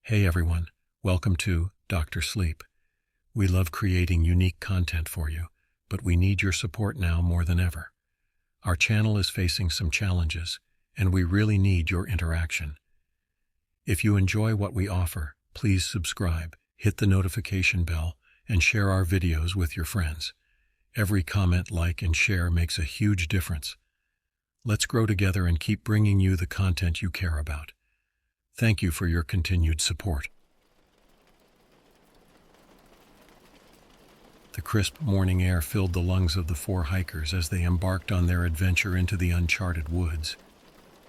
Hey everyone, welcome to Dr. Sleep. We love creating unique content for you, but we need your support now more than ever. Our channel is facing some challenges, and we really need your interaction. If you enjoy what we offer, please subscribe, hit the notification bell, and share our videos with your friends. Every comment, like, and share makes a huge difference. Let's grow together and keep bringing you the content you care about. Thank you for your continued support. The crisp morning air filled the lungs of the four hikers as they embarked on their adventure into the uncharted woods.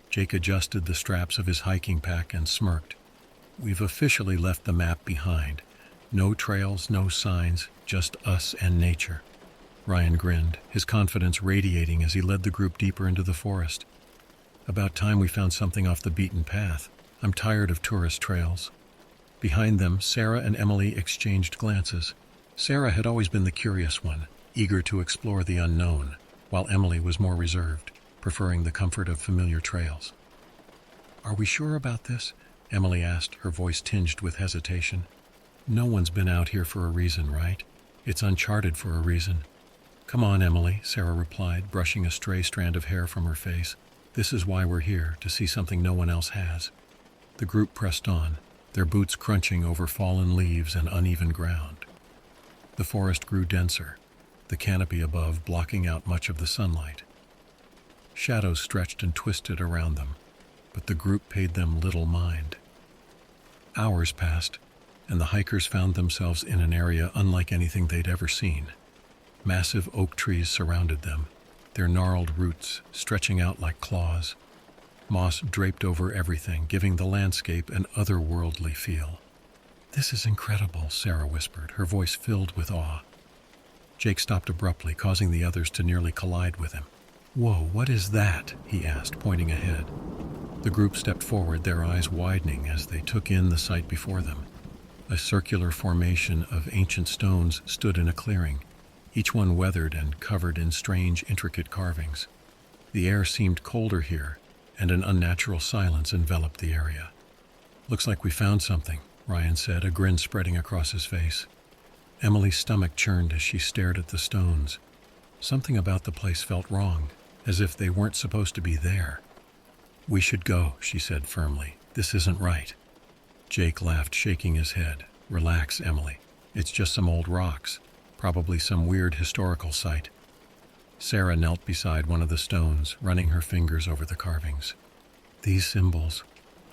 Jake adjusted the straps of his hiking pack and smirked. We've officially left the map behind. No trails, no signs, just us and nature. Ryan grinned, his confidence radiating as he led the group deeper into the forest. About time we found something off the beaten path. I'm tired of tourist trails. Behind them, Sarah and Emily exchanged glances. Sarah had always been the curious one, eager to explore the unknown, while Emily was more reserved, preferring the comfort of familiar trails. Are we sure about this? Emily asked, her voice tinged with hesitation. No one's been out here for a reason, right? It's uncharted for a reason. Come on, Emily, Sarah replied, brushing a stray strand of hair from her face. This is why we're here, to see something no one else has. The group pressed on, their boots crunching over fallen leaves and uneven ground. The forest grew denser, the canopy above blocking out much of the sunlight. Shadows stretched and twisted around them, but the group paid them little mind. Hours passed, and the hikers found themselves in an area unlike anything they'd ever seen. Massive oak trees surrounded them, their gnarled roots stretching out like claws. Moss draped over everything, giving the landscape an otherworldly feel. This is incredible, Sarah whispered, her voice filled with awe. Jake stopped abruptly, causing the others to nearly collide with him. Whoa, what is that? He asked, pointing ahead. The group stepped forward, their eyes widening as they took in the sight before them. A circular formation of ancient stones stood in a clearing, each one weathered and covered in strange, intricate carvings. The air seemed colder here, and an unnatural silence enveloped the area. Looks like we found something, Ryan said, a grin spreading across his face. Emily's stomach churned as she stared at the stones. Something about the place felt wrong, as if they weren't supposed to be there. We should go, she said firmly. This isn't right. Jake laughed, shaking his head. Relax, Emily. It's just some old rocks, probably some weird historical site. Sarah knelt beside one of the stones, running her fingers over the carvings. These symbols,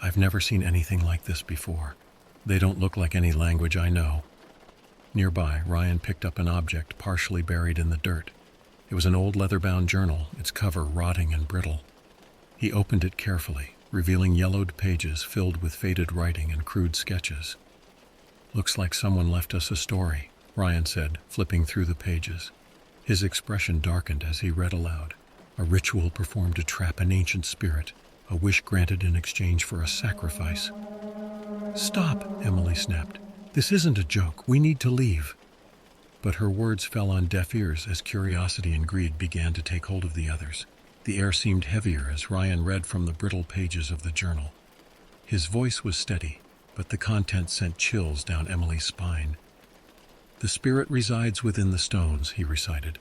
I've never seen anything like this before. They don't look like any language I know. Nearby, Ryan picked up an object partially buried in the dirt. It was an old leather-bound journal, its cover rotting and brittle. He opened it carefully, revealing yellowed pages filled with faded writing and crude sketches. Looks like someone left us a story, Ryan said, flipping through the pages. His expression darkened as he read aloud. A ritual performed to trap an ancient spirit, a wish granted in exchange for a sacrifice. Stop, Emily snapped. This isn't a joke. We need to leave. But her words fell on deaf ears as curiosity and greed began to take hold of the others. The air seemed heavier as Ryan read from the brittle pages of the journal. His voice was steady, but the content sent chills down Emily's spine. The spirit resides within the stones, he recited.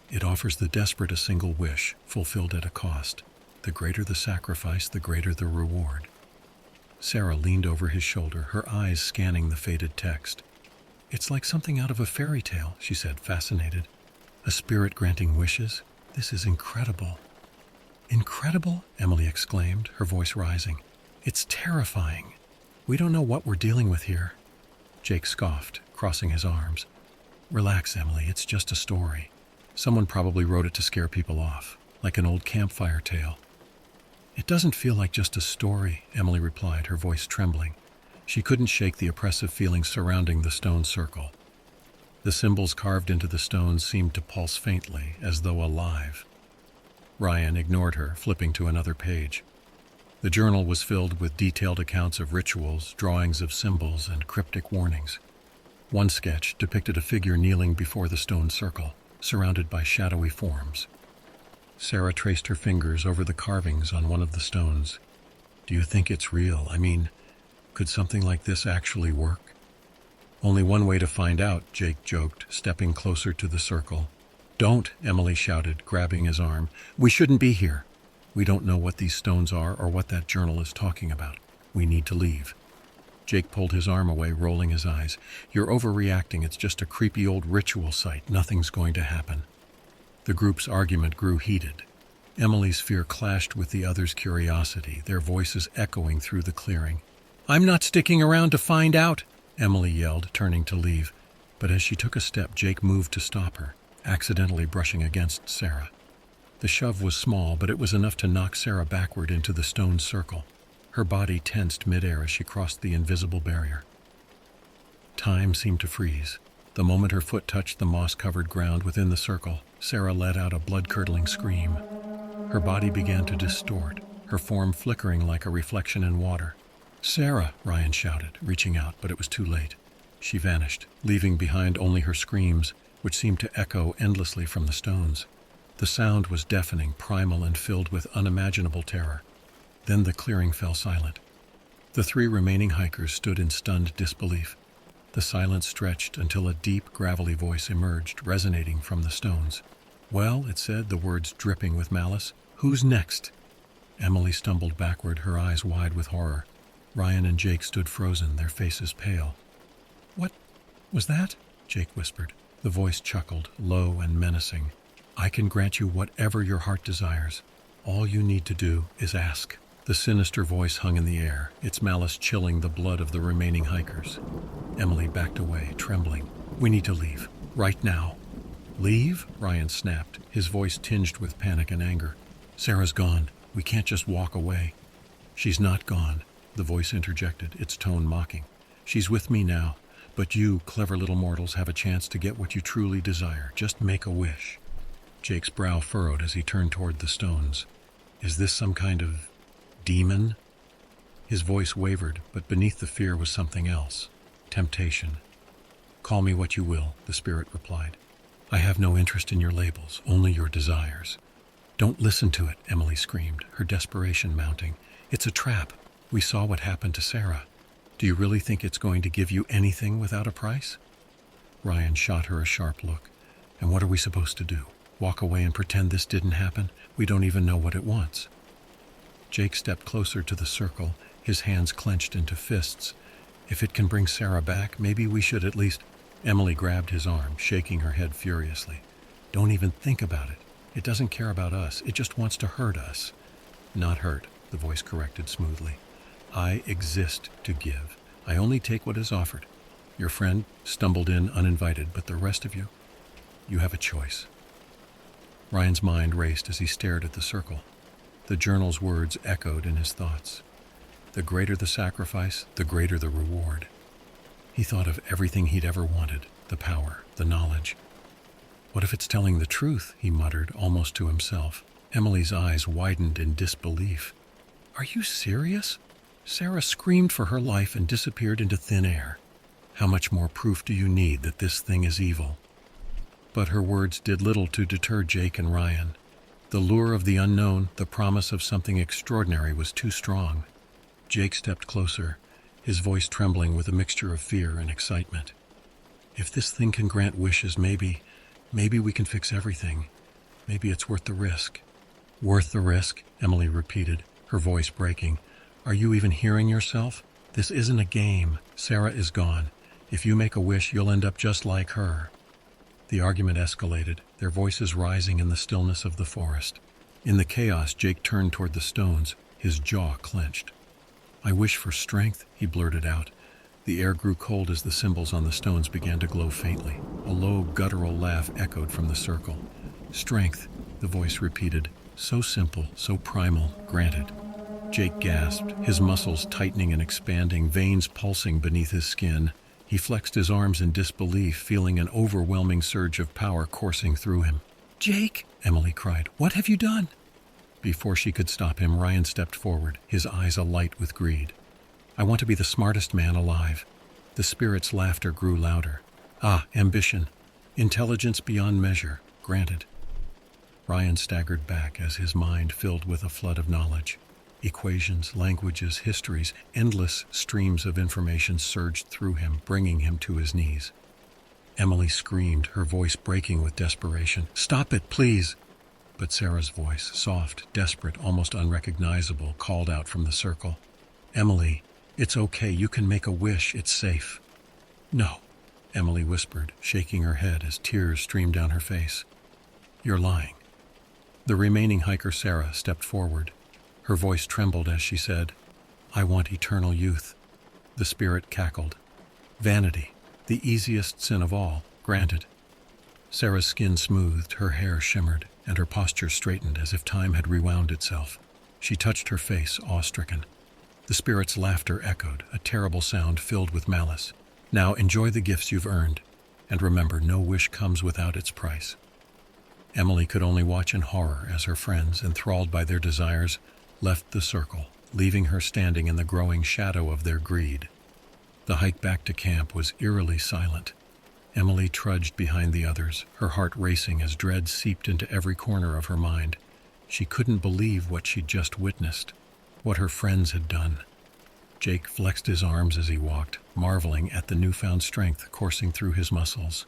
It offers the desperate a single wish, fulfilled at a cost. The greater the sacrifice, the greater the reward. Sarah leaned over his shoulder, her eyes scanning the faded text. It's like something out of a fairy tale, she said, fascinated. A spirit granting wishes? This is incredible. Incredible? Emily exclaimed, her voice rising. It's terrifying. We don't know what we're dealing with here. Jake scoffed, crossing his arms. Relax, Emily, it's just a story. Someone probably wrote it to scare people off, like an old campfire tale. It doesn't feel like just a story, Emily replied, her voice trembling. She couldn't shake the oppressive feelings surrounding the stone circle. The symbols carved into the stones seemed to pulse faintly, as though alive. Ryan ignored her, flipping to another page. The journal was filled with detailed accounts of rituals, drawings of symbols, and cryptic warnings. One sketch depicted a figure kneeling before the stone circle, surrounded by shadowy forms. Sarah traced her fingers over the carvings on one of the stones. Do you think it's real? I mean, Could something like this actually work? Only one way to find out, Jake joked, stepping closer to the circle. Don't, Emily shouted, grabbing his arm. We shouldn't be here. We don't know what these stones are or what that journal is talking about. We need to leave. Jake pulled his arm away, rolling his eyes. You're overreacting. It's just a creepy old ritual site. Nothing's going to happen. The group's argument grew heated. Emily's fear clashed with the others' curiosity, their voices echoing through the clearing. I'm not sticking around to find out, Emily yelled, turning to leave. But as she took a step, Jake moved to stop her, accidentally brushing against Sarah. The shove was small, but it was enough to knock Sarah backward into the stone circle. Her body tensed midair as she crossed the invisible barrier. Time seemed to freeze. The moment her foot touched the moss-covered ground within the circle, Sarah let out a blood-curdling scream. Her body began to distort, her form flickering like a reflection in water. Sarah, Ryan shouted, reaching out, but it was too late. She vanished, leaving behind only her screams, which seemed to echo endlessly from the stones. The sound was deafening, primal, and filled with unimaginable terror. Then the clearing fell silent. The three remaining hikers stood in stunned disbelief. The silence stretched until a deep, gravelly voice emerged, resonating from the stones. Well, it said, the words dripping with malice. Who's next? Emily stumbled backward, her eyes wide with horror. Ryan and Jake stood frozen, their faces pale. What was that? Jake whispered. The voice chuckled, low and menacing. I can grant you whatever your heart desires. All you need to do is ask. The sinister voice hung in the air, its malice chilling the blood of the remaining hikers. Emily backed away, trembling. We need to leave. Right now. Leave? Ryan snapped, his voice tinged with panic and anger. Sarah's gone. We can't just walk away. She's not gone, the voice interjected, its tone mocking. She's with me now, but you, clever little mortals, have a chance to get what you truly desire. Just make a wish. Jake's brow furrowed as he turned toward the stones. Is this some kind of demon? His voice wavered, but beneath the fear was something else. Temptation. Call me what you will, the spirit replied. I have no interest in your labels, only your desires. Don't listen to it, Emily screamed, her desperation mounting. It's a trap. We saw what happened to Sarah. Do you really think it's going to give you anything without a price? Ryan shot her a sharp look. And what are we supposed to do? Walk away and pretend this didn't happen? We don't even know what it wants. Jake stepped closer to the circle, his hands clenched into fists. If it can bring Sarah back, maybe we should at least... Emily grabbed his arm, shaking her head furiously. Don't even think about it. It doesn't care about us. It just wants to hurt us. Not hurt, the voice corrected smoothly. I exist to give. I only take what is offered. Your friend stumbled in uninvited, but the rest of you, you have a choice. Ryan's mind raced as he stared at the circle. The journal's words echoed in his thoughts. The greater the sacrifice, the greater the reward. He thought of everything he'd ever wanted, the power, the knowledge. What if it's telling the truth, he muttered, almost to himself. Emily's eyes widened in disbelief. Are you serious? Sarah screamed for her life and disappeared into thin air. How much more proof do you need that this thing is evil? But her words did little to deter Jake and Ryan. The lure of the unknown, the promise of something extraordinary, was too strong. Jake stepped closer, his voice trembling with a mixture of fear and excitement. If this thing can grant wishes, maybe we can fix everything. Maybe it's worth the risk. Worth the risk, Emily repeated, her voice breaking. Are you even hearing yourself? This isn't a game. Sarah is gone. If you make a wish, you'll end up just like her. The argument escalated, their voices rising in the stillness of the forest. In the chaos, Jake turned toward the stones, his jaw clenched. I wish for strength, he blurted out. The air grew cold as the symbols on the stones began to glow faintly. A low, guttural laugh echoed from the circle. Strength, the voice repeated. So simple, so primal, granted. Jake gasped, his muscles tightening and expanding, veins pulsing beneath his skin. He flexed his arms in disbelief, feeling an overwhelming surge of power coursing through him. Jake, Emily cried, what have you done? Before she could stop him, Ryan stepped forward, his eyes alight with greed. I want to be the smartest man alive. The spirit's laughter grew louder. Ah, ambition. Intelligence beyond measure. Granted. Ryan staggered back as his mind filled with a flood of knowledge. Equations, languages, histories, endless streams of information surged through him, bringing him to his knees. Emily screamed, her voice breaking with desperation. "Stop it, please!" But Sarah's voice, soft, desperate, almost unrecognizable, called out from the circle. "Emily, it's okay. You can make a wish. It's safe." "No," Emily whispered, shaking her head as tears streamed down her face. "You're lying." The remaining hiker, Sarah, stepped forward. Her voice trembled as she said, "I want eternal youth." The spirit cackled. "Vanity, the easiest sin of all, granted." Sarah's skin smoothed, her hair shimmered, and her posture straightened as if time had rewound itself. She touched her face, awe-stricken. The spirit's laughter echoed, a terrible sound filled with malice. "Now enjoy the gifts you've earned, and remember, no wish comes without its price." Emily could only watch in horror as her friends, enthralled by their desires, left the circle, leaving her standing in the growing shadow of their greed. The hike back to camp was eerily silent. Emily trudged behind the others, her heart racing as dread seeped into every corner of her mind. She couldn't believe what she'd just witnessed, what her friends had done. Jake flexed his arms as he walked, marveling at the newfound strength coursing through his muscles.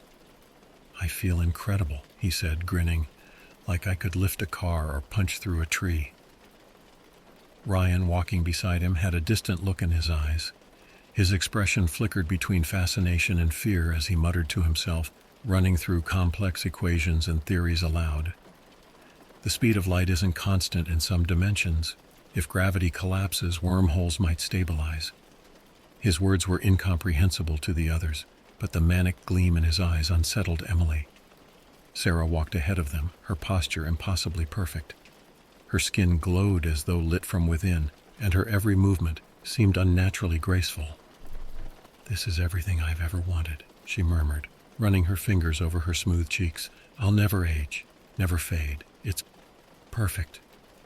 "I feel incredible," he said, grinning, "like I could lift a car or punch through a tree." Ryan, walking beside him, had a distant look in his eyes. His expression flickered between fascination and fear as he muttered to himself, running through complex equations and theories aloud. "The speed of light isn't constant in some dimensions. If gravity collapses, wormholes might stabilize." His words were incomprehensible to the others, but the manic gleam in his eyes unsettled Emily. Sarah walked ahead of them, her posture impossibly perfect. Her skin glowed as though lit from within, and her every movement seemed unnaturally graceful. "This is everything I've ever wanted," she murmured, running her fingers over her smooth cheeks. "I'll never age, never fade. It's perfect."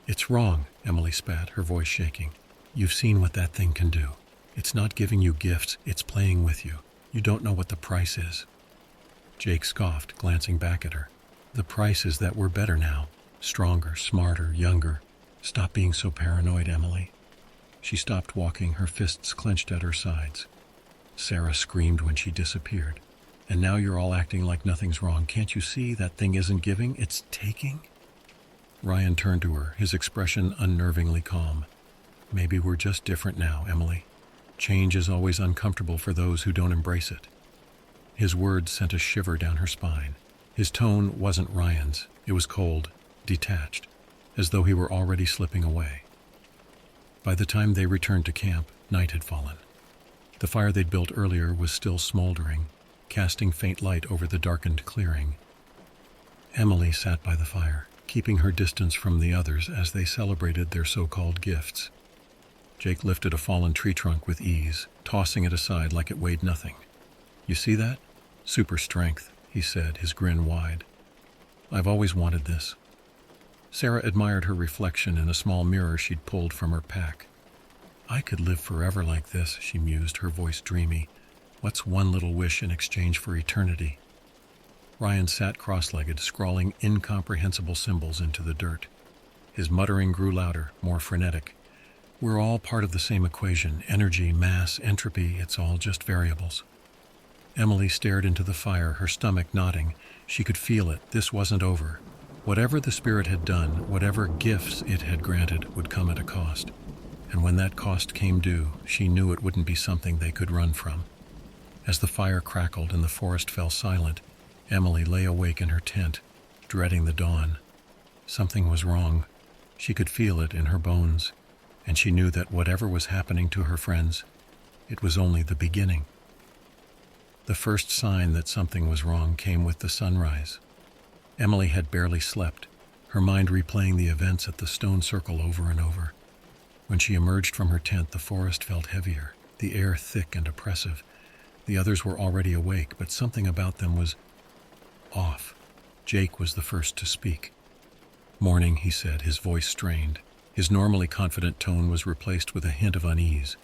"It's wrong," Emily spat, her voice shaking. "You've seen what that thing can do. It's not giving you gifts, it's playing with you. You don't know what the price is." Jake scoffed, glancing back at her. "The price is that we're better now. Stronger, smarter, younger. Stop being so paranoid, Emily." She stopped walking, her fists clenched at her sides. Sarah screamed when she disappeared. "And now you're all acting like nothing's wrong. Can't you see that thing isn't giving, it's taking?" Ryan turned to her, his expression unnervingly calm. "Maybe we're just different now, Emily. Change is always uncomfortable for those who don't embrace it." His words sent a shiver down her spine. His tone wasn't Ryan's. It was cold, detached, as though he were already slipping away. By the time they returned to camp, night had fallen. The fire they'd built earlier was still smoldering, casting faint light over the darkened clearing. Emily sat by the fire, keeping her distance from the others as they celebrated their so-called gifts. Jake lifted a fallen tree trunk with ease, tossing it aside like it weighed nothing. "You see that? Super strength," he said, his grin wide. "I've always wanted this." Sarah admired her reflection in a small mirror she'd pulled from her pack. "I could live forever like this," she mused, her voice dreamy. "What's one little wish in exchange for eternity?" Ryan sat cross-legged, scrawling incomprehensible symbols into the dirt. His muttering grew louder, more frenetic. "We're all part of the same equation. Energy, mass, entropy, it's all just variables." Emily stared into the fire, her stomach knotting. She could feel it. This wasn't over. Whatever the spirit had done, whatever gifts it had granted, would come at a cost. And when that cost came due, she knew it wouldn't be something they could run from. As the fire crackled and the forest fell silent, Emily lay awake in her tent, dreading the dawn. Something was wrong. She could feel it in her bones, and she knew that whatever was happening to her friends, it was only the beginning. The first sign that something was wrong came with the sunrise. Emily had barely slept, her mind replaying the events at the stone circle over and over. When she emerged from her tent, the forest felt heavier, the air thick and oppressive. The others were already awake, but something about them was off. Jake was the first to speak. "Morning," he said, his voice strained. His normally confident tone was replaced with a hint of unease.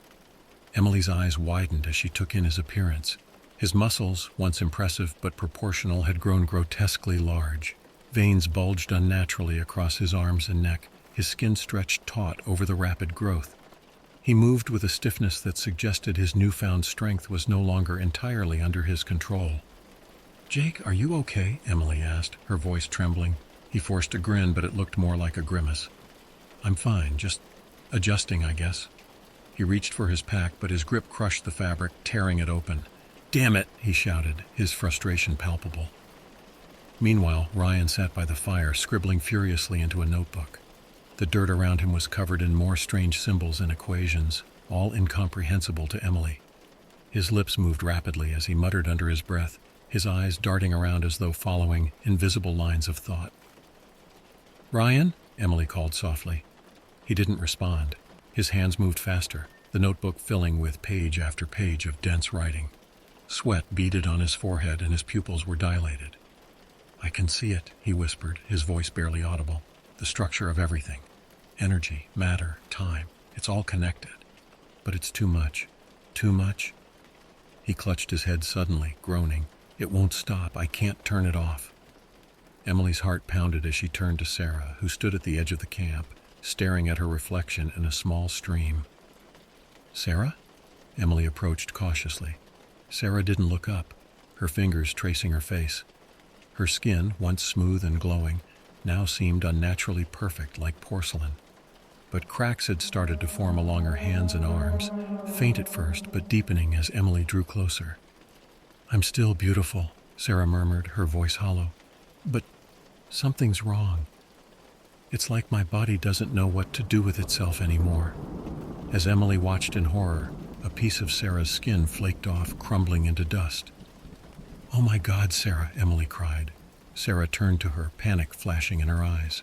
Emily's eyes widened as she took in his appearance. His muscles, once impressive but proportional, had grown grotesquely large. Veins bulged unnaturally across his arms and neck, his skin stretched taut over the rapid growth. He moved with a stiffness that suggested his newfound strength was no longer entirely under his control. "Jake, are you okay?" Emily asked, her voice trembling. He forced a grin, but it looked more like a grimace. "I'm fine, just adjusting, I guess." He reached for his pack, but his grip crushed the fabric, tearing it open. "Damn it!" he shouted, his frustration palpable. Meanwhile, Ryan sat by the fire, scribbling furiously into a notebook. The dirt around him was covered in more strange symbols and equations, all incomprehensible to Emily. His lips moved rapidly as he muttered under his breath, his eyes darting around as though following invisible lines of thought. "Ryan?" Emily called softly. He didn't respond. His hands moved faster, the notebook filling with page after page of dense writing. Sweat beaded on his forehead and his pupils were dilated. "I can see it," he whispered, his voice barely audible. "The structure of everything. Energy, matter, time. It's all connected. But it's too much. Too much." He clutched his head suddenly, groaning. "It won't stop. I can't turn it off." Emily's heart pounded as she turned to Sarah, who stood at the edge of the camp, staring at her reflection in a small stream. "Sarah?" Emily approached cautiously. Sarah didn't look up, her fingers tracing her face. Her skin, once smooth and glowing, now seemed unnaturally perfect, like porcelain. But cracks had started to form along her hands and arms, faint at first, but deepening as Emily drew closer. "I'm still beautiful," Sarah murmured, her voice hollow. "But something's wrong. It's like my body doesn't know what to do with itself anymore." As Emily watched in horror, a piece of Sarah's skin flaked off, crumbling into dust. "Oh my God, Sarah," Emily cried. Sarah turned to her, panic flashing in her eyes.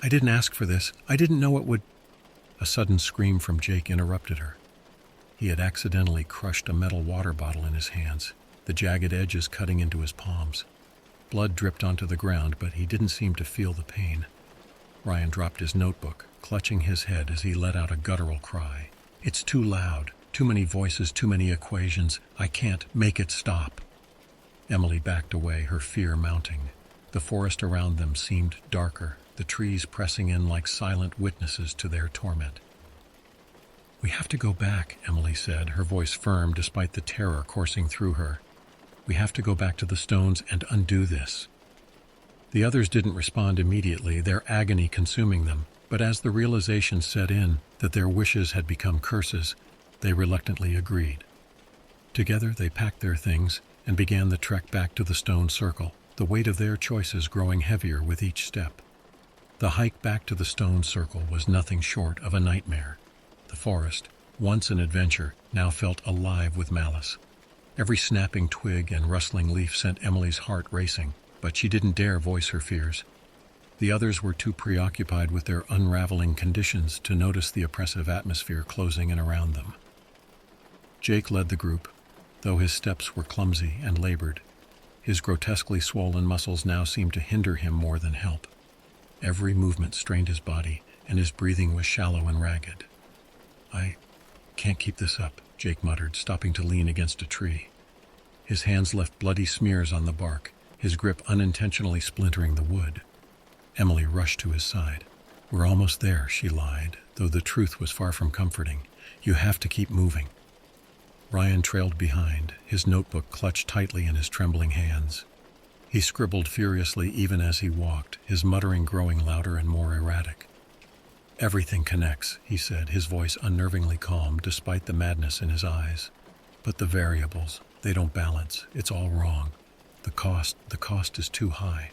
"I didn't ask for this. I didn't know it would—" A sudden scream from Jake interrupted her. He had accidentally crushed a metal water bottle in his hands, the jagged edges cutting into his palms. Blood dripped onto the ground, but he didn't seem to feel the pain. Ryan dropped his notebook, clutching his head as he let out a guttural cry. "It's too loud. Too many voices, too many equations. I can't make it stop." Emily backed away, her fear mounting. The forest around them seemed darker, the trees pressing in like silent witnesses to their torment. "We have to go back," Emily said, her voice firm despite the terror coursing through her. "We have to go back to the stones and undo this." The others didn't respond immediately, their agony consuming them, but as the realization set in that their wishes had become curses, they reluctantly agreed. Together they packed their things and began the trek back to the stone circle, the weight of their choices growing heavier with each step. The hike back to the stone circle was nothing short of a nightmare. The forest, once an adventure, now felt alive with malice. Every snapping twig and rustling leaf sent Emily's heart racing, but she didn't dare voice her fears. The others were too preoccupied with their unraveling conditions to notice the oppressive atmosphere closing in around them. Jake led the group, though his steps were clumsy and labored. His grotesquely swollen muscles now seemed to hinder him more than help. Every movement strained his body, and his breathing was shallow and ragged. "I can't keep this up," Jake muttered, stopping to lean against a tree. His hands left bloody smears on the bark, his grip unintentionally splintering the wood. Emily rushed to his side. "We're almost there," she lied, though the truth was far from comforting. "You have to keep moving." Ryan trailed behind, his notebook clutched tightly in his trembling hands. He scribbled furiously even as he walked, his muttering growing louder and more erratic. "Everything connects," he said, his voice unnervingly calm despite the madness in his eyes. "But the variables, they don't balance. It's all wrong. The cost is too high."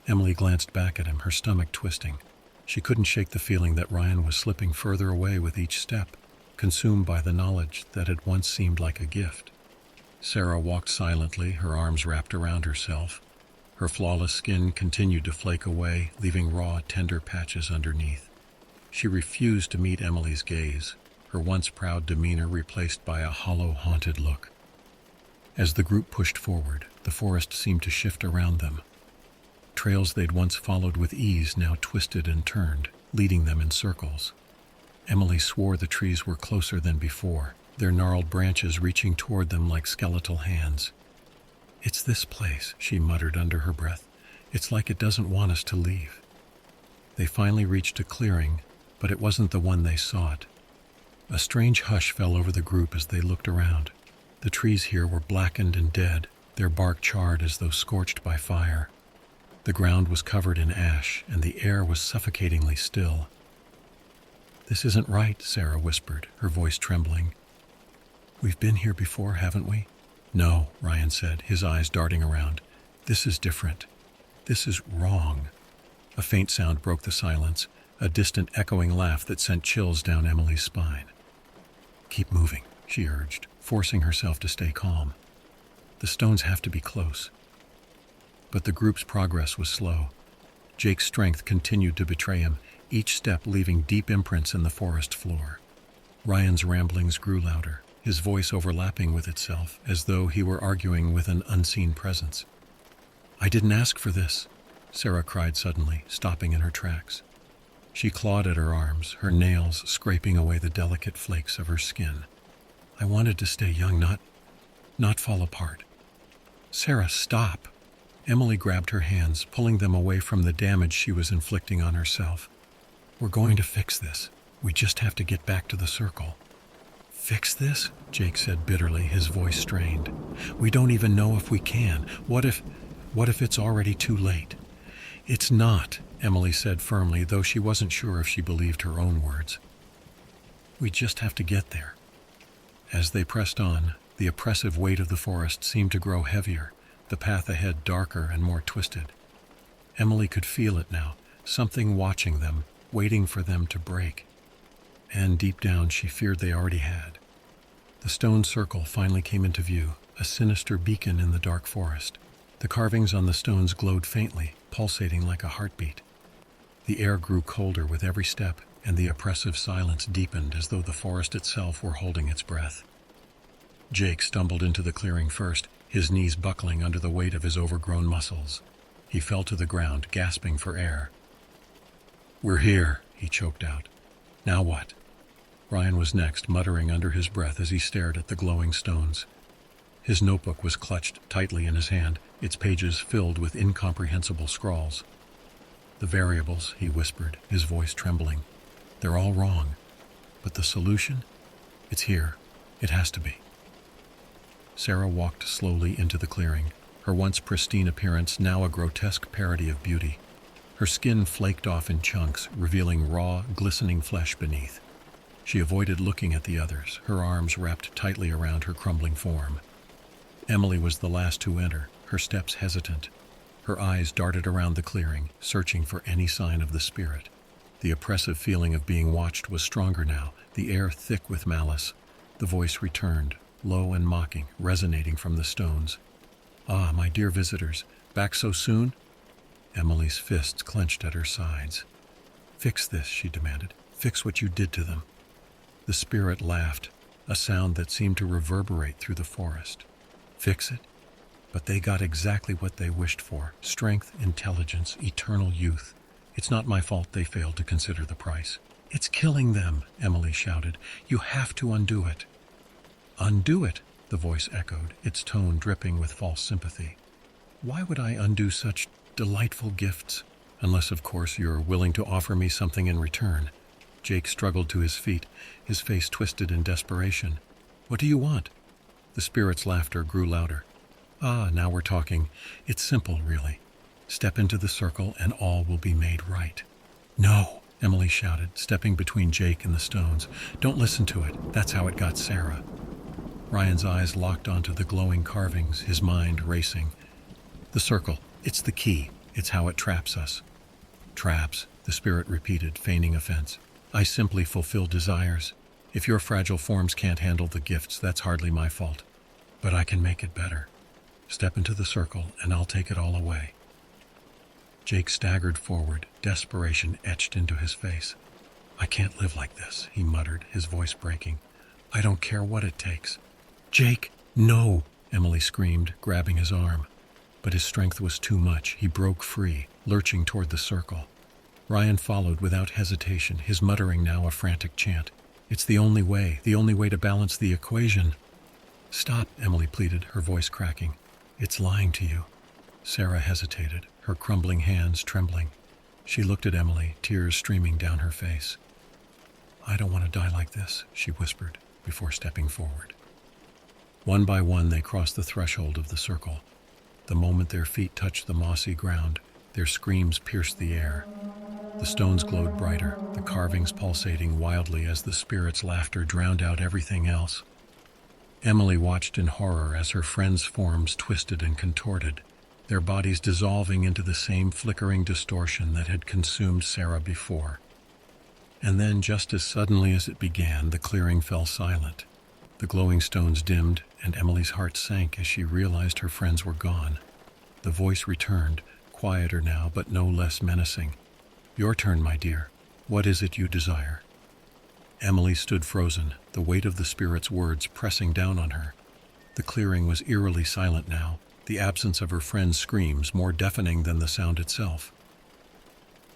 Emily glanced back at him, her stomach twisting. She couldn't shake the feeling that Ryan was slipping further away with each step, consumed by the knowledge that had once seemed like a gift. Sarah walked silently, her arms wrapped around herself. Her flawless skin continued to flake away, leaving raw, tender patches underneath. She refused to meet Emily's gaze, her once proud demeanor replaced by a hollow, haunted look. As the group pushed forward, the forest seemed to shift around them. Trails they'd once followed with ease now twisted and turned, leading them in circles. Emily swore the trees were closer than before, their gnarled branches reaching toward them like skeletal hands. "It's this place," she muttered under her breath. "It's like it doesn't want us to leave." They finally reached a clearing, but it wasn't the one they sought. A strange hush fell over the group as they looked around. The trees here were blackened and dead, their bark charred as though scorched by fire. The ground was covered in ash, and the air was suffocatingly still. "This isn't right," Sarah whispered, her voice trembling. "We've been here before, haven't we?" "No," Ryan said, his eyes darting around. "This is different. This is wrong." A faint sound broke the silence, a distant echoing laugh that sent chills down Emily's spine. "Keep moving," she urged, forcing herself to stay calm. "The stones have to be close." But the group's progress was slow. Jake's strength continued to betray him, each step leaving deep imprints in the forest floor. Ryan's ramblings grew louder, his voice overlapping with itself, as though he were arguing with an unseen presence. "I didn't ask for this," Sarah cried suddenly, stopping in her tracks. She clawed at her arms, her nails scraping away the delicate flakes of her skin. "I wanted to stay young, not fall apart." "Sarah, stop!" Emily grabbed her hands, pulling them away from the damage she was inflicting on herself. "We're going to fix this. We just have to get back to the circle." "Fix this?" Jake said bitterly, his voice strained. "We don't even know if we can. What if it's already too late?" "It's not," Emily said firmly, though she wasn't sure if she believed her own words. "We just have to get there." As they pressed on, the oppressive weight of the forest seemed to grow heavier, the path ahead darker and more twisted. Emily could feel it now, something watching them, waiting for them to break. And deep down she feared they already had. The stone circle finally came into view, a sinister beacon in the dark forest. The carvings on the stones glowed faintly, pulsating like a heartbeat. The air grew colder with every step, and the oppressive silence deepened as though the forest itself were holding its breath. Jake stumbled into the clearing first, his knees buckling under the weight of his overgrown muscles. He fell to the ground, gasping for air. "We're here," he choked out. "Now what?" Ryan was next, muttering under his breath as he stared at the glowing stones. His notebook was clutched tightly in his hand, its pages filled with incomprehensible scrawls. "The variables," he whispered, his voice trembling. "They're all wrong. But the solution? It's here. It has to be." Sarah walked slowly into the clearing, her once pristine appearance now a grotesque parody of beauty. Her skin flaked off in chunks, revealing raw, glistening flesh beneath. She avoided looking at the others, her arms wrapped tightly around her crumbling form. Emily was the last to enter, her steps hesitant. Her eyes darted around the clearing, searching for any sign of the spirit. The oppressive feeling of being watched was stronger now, the air thick with malice. The voice returned, low and mocking, resonating from the stones. "Ah, my dear visitors, back so soon?" Emily's fists clenched at her sides. "Fix this," she demanded. "Fix what you did to them." The spirit laughed, a sound that seemed to reverberate through the forest. "Fix it?" But they got exactly what they wished for: strength, intelligence, eternal youth. "It's not my fault they failed to consider the price." "It's killing them," Emily shouted. "You have to undo it." "Undo it?" the voice echoed, its tone dripping with false sympathy. "Why would I undo such delightful gifts? Unless, of course, you're willing to offer me something in return." Jake struggled to his feet, his face twisted in desperation. "What do you want?" The spirit's laughter grew louder. "Ah, now we're talking. It's simple, really. Step into the circle and all will be made right." "No," Emily shouted, stepping between Jake and the stones. "Don't listen to it. That's how it got Sarah." Ryan's eyes locked onto the glowing carvings, his mind racing. "The circle. It's the key. It's how it traps us." "Traps," the spirit repeated, feigning offense. "I simply fulfill desires. If your fragile forms can't handle the gifts, that's hardly my fault. But I can make it better. Step into the circle, and I'll take it all away." Jake staggered forward, desperation etched into his face. "I can't live like this," he muttered, his voice breaking. "I don't care what it takes." "Jake, no!" Emily screamed, grabbing his arm. But his strength was too much. He broke free, lurching toward the circle. Ryan followed without hesitation, his muttering now a frantic chant. "It's the only way to balance the equation." "Stop," Emily pleaded, her voice cracking. "It's lying to you." Sarah hesitated, her crumbling hands trembling. She looked at Emily, tears streaming down her face. "I don't want to die like this," she whispered, before stepping forward. One by one they crossed the threshold of the circle. The moment their feet touched the mossy ground, their screams pierced the air. The stones glowed brighter, the carvings pulsating wildly as the spirit's laughter drowned out everything else. Emily watched in horror as her friends' forms twisted and contorted, their bodies dissolving into the same flickering distortion that had consumed Sarah before. And then, just as suddenly as it began, the clearing fell silent. The glowing stones dimmed, and Emily's heart sank as she realized her friends were gone. The voice returned, quieter now, but no less menacing. "Your turn, my dear. What is it you desire?" Emily stood frozen, the weight of the spirit's words pressing down on her. The clearing was eerily silent now, the absence of her friend's screams more deafening than the sound itself.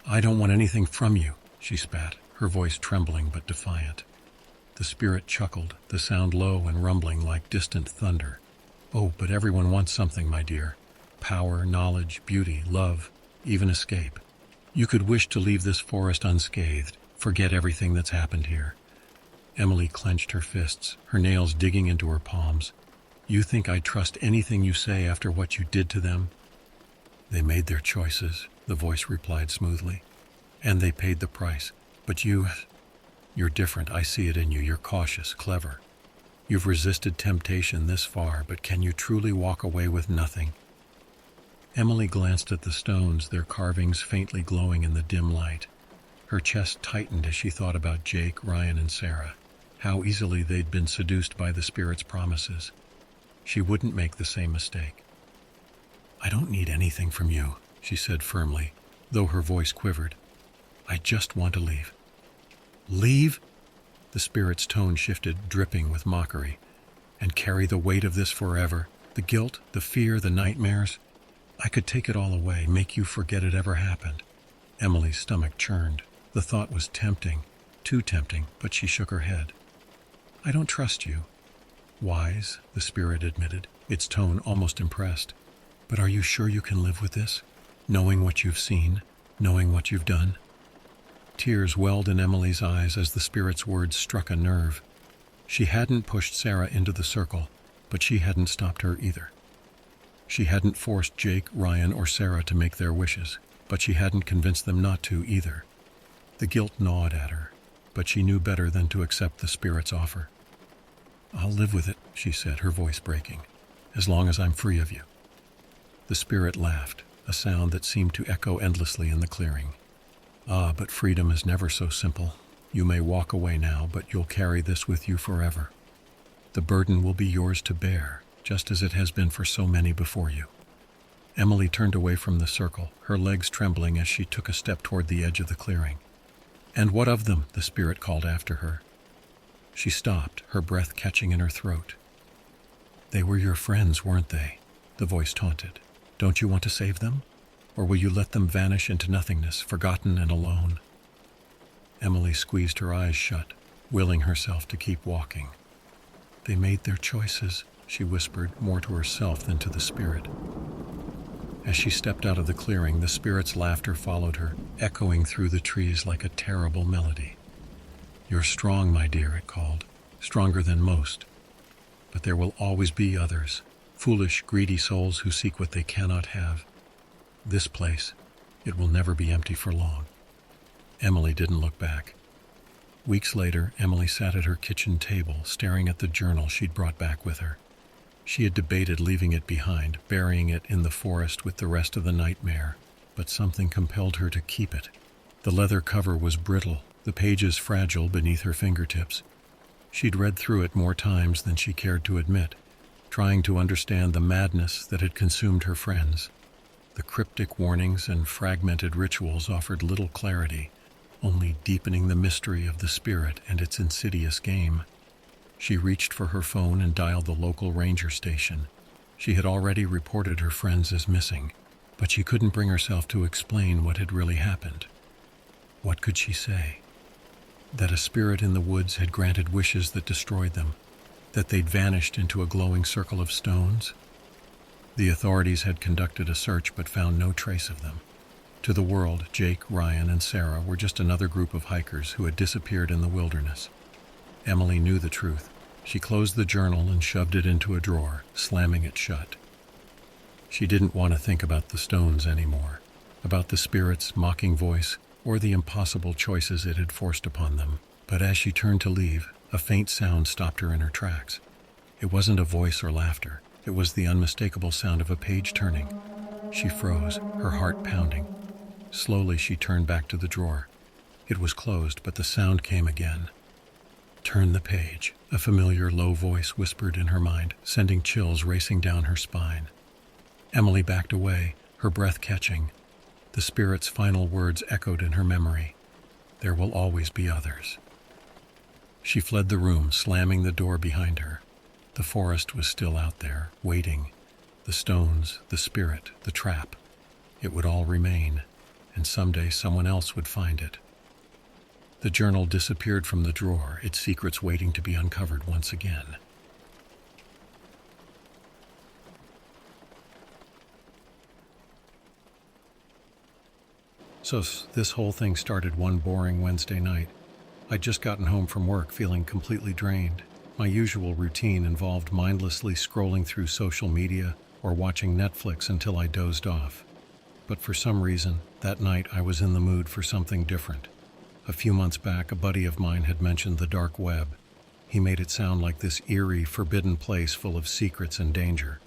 "I don't want anything from you," she spat, her voice trembling but defiant. The spirit chuckled, the sound low and rumbling like distant thunder. "Oh, but everyone wants something, my dear. Power, knowledge, beauty, love, even escape. You could wish to leave this forest unscathed, forget everything that's happened here." Emily clenched her fists, her nails digging into her palms. "You think I'd trust anything you say after what you did to them?" "They made their choices," the voice replied smoothly. "And they paid the price. But you're different. I see it in you. You're cautious, clever. You've resisted temptation this far, but can you truly walk away with nothing?" Emily glanced at the stones, their carvings faintly glowing in the dim light. Her chest tightened as she thought about Jake, Ryan, and Sarah, how easily they'd been seduced by the spirit's promises. She wouldn't make the same mistake. "I don't need anything from you," she said firmly, though her voice quivered. "I just want to leave." "Leave?" The spirit's tone shifted, dripping with mockery. "And carry the weight of this forever? The guilt, the fear, the nightmares? I could take it all away, make you forget it ever happened." Emily's stomach churned. The thought was tempting, too tempting, but she shook her head. "I don't trust you." "Wise," the spirit admitted, its tone almost impressed. "But are you sure you can live with this? Knowing what you've seen, knowing what you've done?" Tears welled in Emily's eyes as the spirit's words struck a nerve. She hadn't pushed Sarah into the circle, but she hadn't stopped her either. She hadn't forced Jake, Ryan, or Sarah to make their wishes, but she hadn't convinced them not to either. The guilt gnawed at her, but she knew better than to accept the spirit's offer. "I'll live with it," she said, her voice breaking, "as long as I'm free of you." The spirit laughed, a sound that seemed to echo endlessly in the clearing. "Ah, but freedom is never so simple. You may walk away now, but you'll carry this with you forever. The burden will be yours to bear, just as it has been for so many before you." Emily turned away from the circle, her legs trembling as she took a step toward the edge of the clearing. "And what of them?" the spirit called after her. She stopped, her breath catching in her throat. "They were your friends, weren't they?" the voice taunted. "Don't you want to save them? Or will you let them vanish into nothingness, forgotten and alone?" Emily squeezed her eyes shut, willing herself to keep walking. "They made their choices," she whispered, more to herself than to the spirit. As she stepped out of the clearing, the spirit's laughter followed her, echoing through the trees like a terrible melody. "You're strong, my dear," it called, "stronger than most. But there will always be others, foolish, greedy souls who seek what they cannot have. This place, it will never be empty for long." Emily didn't look back. Weeks later, Emily sat at her kitchen table, staring at the journal she'd brought back with her. She had debated leaving it behind, burying it in the forest with the rest of the nightmare, but something compelled her to keep it. The leather cover was brittle, the pages fragile beneath her fingertips. She'd read through it more times than she cared to admit, trying to understand the madness that had consumed her friends. The cryptic warnings and fragmented rituals offered little clarity, only deepening the mystery of the spirit and its insidious game. She reached for her phone and dialed the local ranger station. She had already reported her friends as missing, but she couldn't bring herself to explain what had really happened. What could she say? That a spirit in the woods had granted wishes that destroyed them, that they'd vanished into a glowing circle of stones? The authorities had conducted a search but found no trace of them. To the world, Jake, Ryan, and Sarah were just another group of hikers who had disappeared in the wilderness. Emily knew the truth. She closed the journal and shoved it into a drawer, slamming it shut. She didn't want to think about the stones anymore, about the spirit's mocking voice, or the impossible choices it had forced upon them. But as she turned to leave, a faint sound stopped her in her tracks. It wasn't a voice or laughter. It was the unmistakable sound of a page turning. She froze, her heart pounding. Slowly she turned back to the drawer. It was closed, but the sound came again. "Turn the page," a familiar low voice whispered in her mind, sending chills racing down her spine. Emily backed away, her breath catching. The spirit's final words echoed in her memory. "There will always be others." She fled the room, slamming the door behind her. The forest was still out there, waiting. The stones, the spirit, the trap. It would all remain, and someday someone else would find it. The journal disappeared from the drawer, its secrets waiting to be uncovered once again. So this whole thing started one boring Wednesday night. I'd just gotten home from work feeling completely drained. My usual routine involved mindlessly scrolling through social media or watching Netflix until I dozed off. But for some reason, that night I was in the mood for something different. A few months back, a buddy of mine had mentioned the dark web. He made it sound like this eerie, forbidden place full of secrets and danger.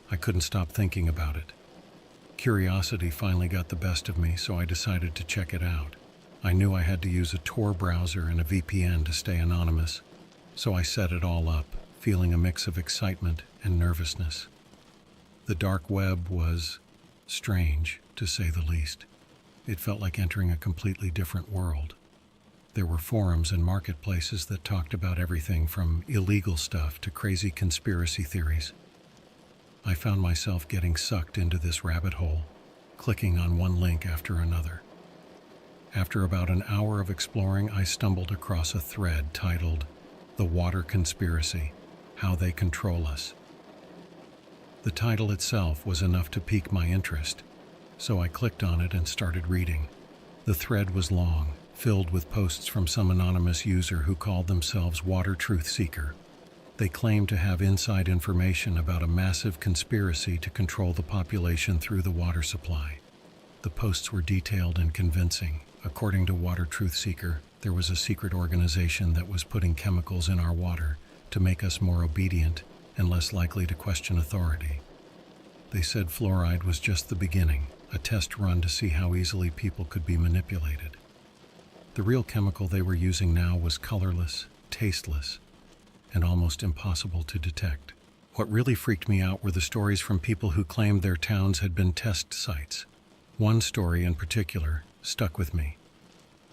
I couldn't stop thinking about it. Curiosity finally got the best of me, so I decided to check it out. I knew I had to use a Tor browser and a VPN to stay anonymous, so I set it all up, feeling a mix of excitement and nervousness. The dark web was strange, to say the least. It felt like entering a completely different world. There were forums and marketplaces that talked about everything from illegal stuff to crazy conspiracy theories. I found myself getting sucked into this rabbit hole, clicking on one link after another. After about an hour of exploring, I stumbled across a thread titled, "The Water Conspiracy: How They Control Us." The title itself was enough to pique my interest, so I clicked on it and started reading. The thread was long, filled with posts from some anonymous user who called themselves Water Truth Seeker. They claimed to have inside information about a massive conspiracy to control the population through the water supply. The posts were detailed and convincing. According to Water Truth Seeker, there was a secret organization that was putting chemicals in our water to make us more obedient and less likely to question authority. They said fluoride was just the beginning, a test run to see how easily people could be manipulated. The real chemical they were using now was colorless, tasteless, and almost impossible to detect. What really freaked me out were the stories from people who claimed their towns had been test sites. One story in particular stuck with me.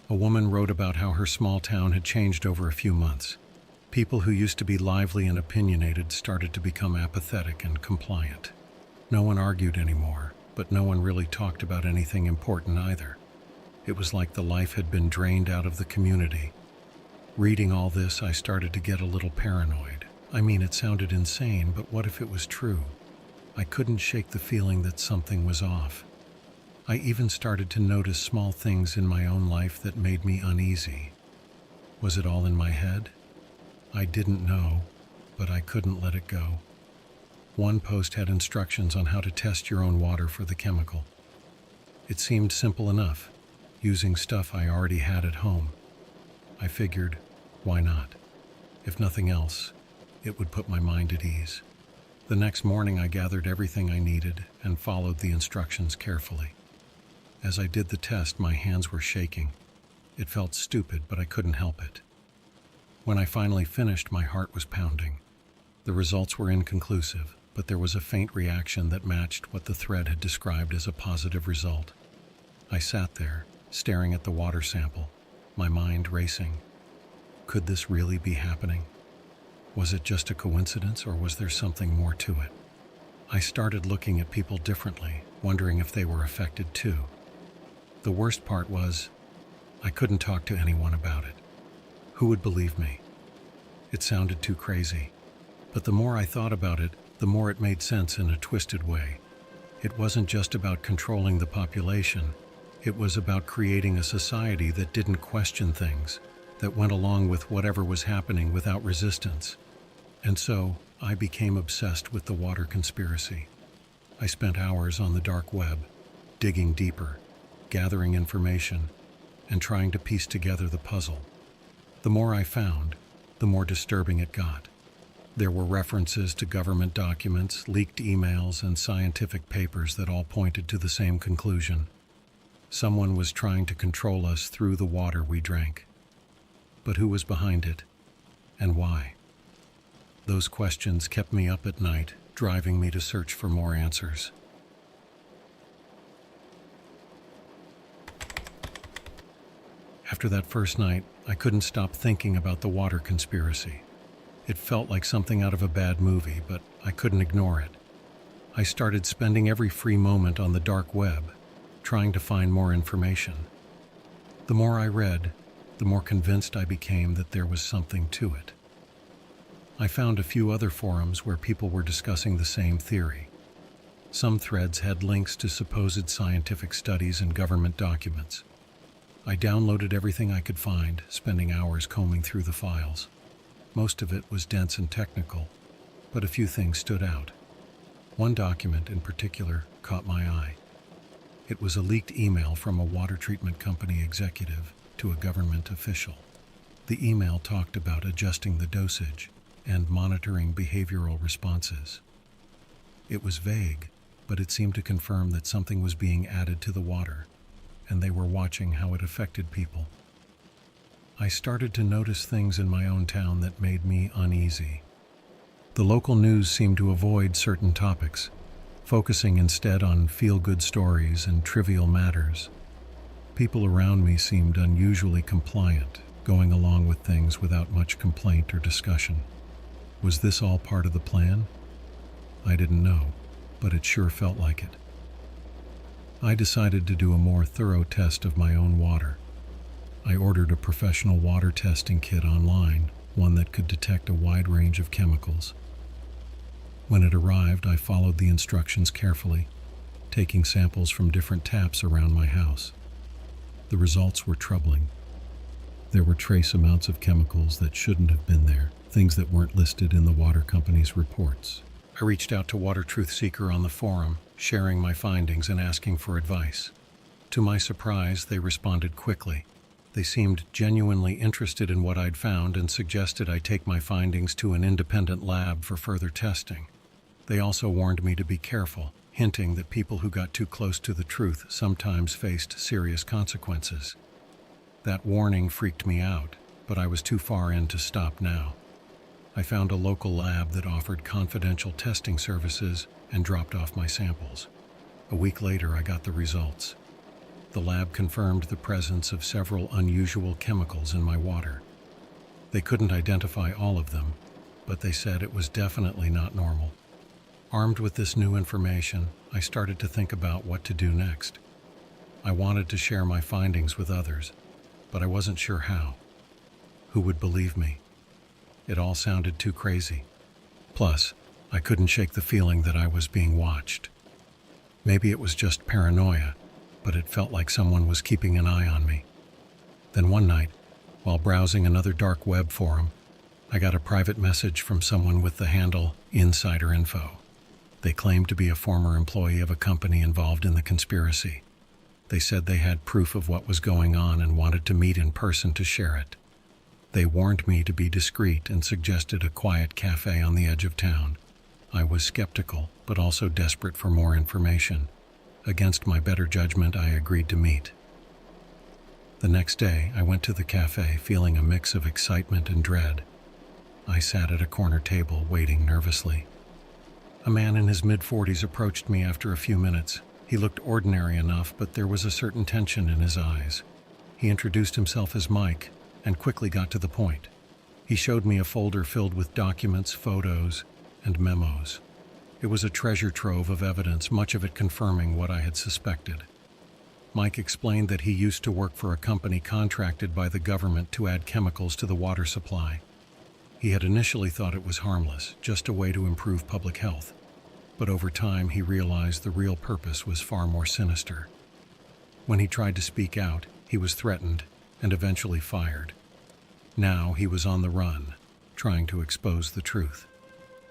A woman wrote about how her small town had changed over a few months. People who used to be lively and opinionated started to become apathetic and compliant. No one argued anymore, but no one really talked about anything important either. It was like the life had been drained out of the community. Reading all this, I started to get a little paranoid. I mean, it sounded insane, but what if it was true? I couldn't shake the feeling that something was off. I even started to notice small things in my own life that made me uneasy. Was it all in my head? I didn't know, but I couldn't let it go. One post had instructions on how to test your own water for the chemical. It seemed simple enough, using stuff I already had at home. I figured, why not? If nothing else, it would put my mind at ease. The next morning I gathered everything I needed and followed the instructions carefully. As I did the test, my hands were shaking. It felt stupid, but I couldn't help it. When I finally finished, my heart was pounding. The results were inconclusive, but there was a faint reaction that matched what the thread had described as a positive result. I sat there, staring at the water sample, my mind racing. Could this really be happening? Was it just a coincidence, or was there something more to it? I started looking at people differently, wondering if they were affected too. The worst part was, I couldn't talk to anyone about it. Who would believe me? It sounded too crazy. But the more I thought about it, the more it made sense in a twisted way. It wasn't just about controlling the population. It was about creating a society that didn't question things, that went along with whatever was happening without resistance. And so, I became obsessed with the water conspiracy. I spent hours on the dark web, digging deeper, gathering information, and trying to piece together the puzzle. The more I found, the more disturbing it got. There were references to government documents, leaked emails, and scientific papers that all pointed to the same conclusion. Someone was trying to control us through the water we drank. But who was behind it, and why? Those questions kept me up at night, driving me to search for more answers. After that first night, I couldn't stop thinking about the water conspiracy. It felt like something out of a bad movie, but I couldn't ignore it. I started spending every free moment on the dark web, trying to find more information. The more I read, the more convinced I became that there was something to it. I found a few other forums where people were discussing the same theory. Some threads had links to supposed scientific studies and government documents. I downloaded everything I could find, spending hours combing through the files. Most of it was dense and technical, but a few things stood out. One document in particular caught my eye. It was a leaked email from a water treatment company executive to a government official. The email talked about adjusting the dosage and monitoring behavioral responses. It was vague, but it seemed to confirm that something was being added to the water, and they were watching how it affected people. I started to notice things in my own town that made me uneasy. The local news seemed to avoid certain topics, focusing instead on feel-good stories and trivial matters. People around me seemed unusually compliant, going along with things without much complaint or discussion. Was this all part of the plan? I didn't know, but it sure felt like it. I decided to do a more thorough test of my own water. I ordered a professional water testing kit online, one that could detect a wide range of chemicals. When it arrived, I followed the instructions carefully, taking samples from different taps around my house. The results were troubling. There were trace amounts of chemicals that shouldn't have been there, things that weren't listed in the water company's reports. I reached out to Water Truth Seeker on the forum, sharing my findings and asking for advice. To my surprise, they responded quickly. They seemed genuinely interested in what I'd found and suggested I take my findings to an independent lab for further testing. They also warned me to be careful, hinting that people who got too close to the truth sometimes faced serious consequences. That warning freaked me out, but I was too far in to stop now. I found a local lab that offered confidential testing services and dropped off my samples. A week later, I got the results. The lab confirmed the presence of several unusual chemicals in my water. They couldn't identify all of them, but they said it was definitely not normal. Armed with this new information, I started to think about what to do next. I wanted to share my findings with others, but I wasn't sure how. Who would believe me? It all sounded too crazy. Plus, I couldn't shake the feeling that I was being watched. Maybe it was just paranoia, but it felt like someone was keeping an eye on me. Then one night, while browsing another dark web forum, I got a private message from someone with the handle Insider Info. They claimed to be a former employee of a company involved in the conspiracy. They said they had proof of what was going on and wanted to meet in person to share it. They warned me to be discreet and suggested a quiet cafe on the edge of town. I was skeptical, but also desperate for more information. Against my better judgment, I agreed to meet. The next day, I went to the cafe feeling a mix of excitement and dread. I sat at a corner table, waiting nervously. A man in his mid-40s approached me after a few minutes. He looked ordinary enough, but there was a certain tension in his eyes. He introduced himself as Mike and quickly got to the point. He showed me a folder filled with documents, photos, and memos. It was a treasure trove of evidence, much of it confirming what I had suspected. Mike explained that he used to work for a company contracted by the government to add chemicals to the water supply. He had initially thought it was harmless, just a way to improve public health. But over time, he realized the real purpose was far more sinister. When he tried to speak out, he was threatened and eventually fired. Now he was on the run, trying to expose the truth.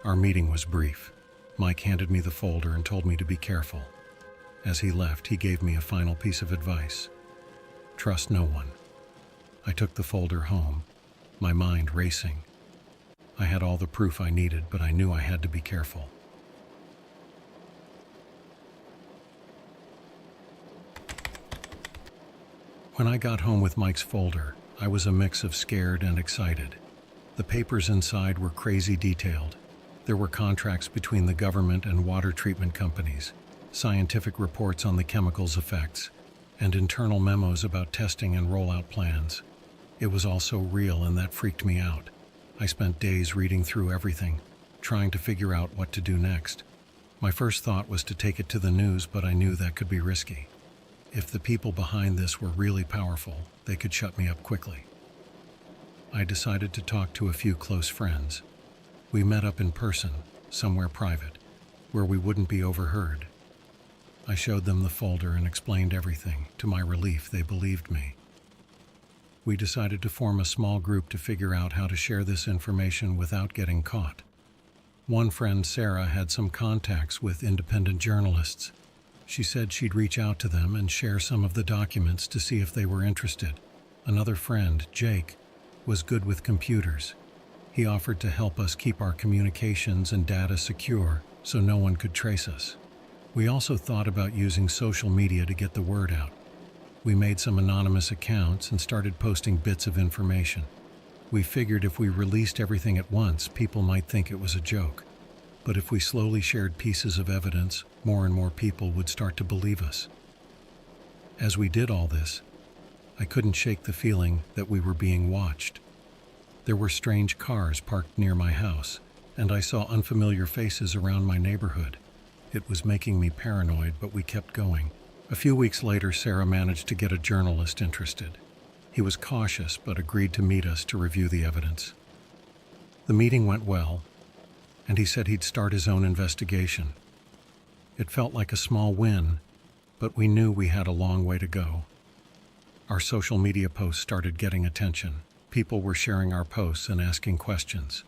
Our meeting was brief. Mike handed me the folder and told me to be careful. As he left, he gave me a final piece of advice. Trust no one. I took the folder home, my mind racing. I had all the proof I needed, but I knew I had to be careful. When I got home with Mike's folder, I was a mix of scared and excited. The papers inside were crazy detailed. There were contracts between the government and water treatment companies, scientific reports on the chemicals' effects, and internal memos about testing and rollout plans. It was all so real, and that freaked me out. I spent days reading through everything, trying to figure out what to do next. My first thought was to take it to the news, but I knew that could be risky. If the people behind this were really powerful, they could shut me up quickly. I decided to talk to a few close friends. We met up in person, somewhere private, where we wouldn't be overheard. I showed them the folder and explained everything. To my relief, they believed me. We decided to form a small group to figure out how to share this information without getting caught. One friend, Sarah, had some contacts with independent journalists. She said she'd reach out to them and share some of the documents to see if they were interested. Another friend, Jake, was good with computers. He offered to help us keep our communications and data secure so no one could trace us. We also thought about using social media to get the word out. We made some anonymous accounts and started posting bits of information. We figured if we released everything at once, people might think it was a joke. But if we slowly shared pieces of evidence, more and more people would start to believe us. As we did all this, I couldn't shake the feeling that we were being watched. There were strange cars parked near my house, and I saw unfamiliar faces around my neighborhood. It was making me paranoid, but we kept going. A few weeks later, Sarah managed to get a journalist interested. He was cautious, but agreed to meet us to review the evidence. The meeting went well, and he said he'd start his own investigation. It felt like a small win, but we knew we had a long way to go. Our social media posts started getting attention. People were sharing our posts and asking questions.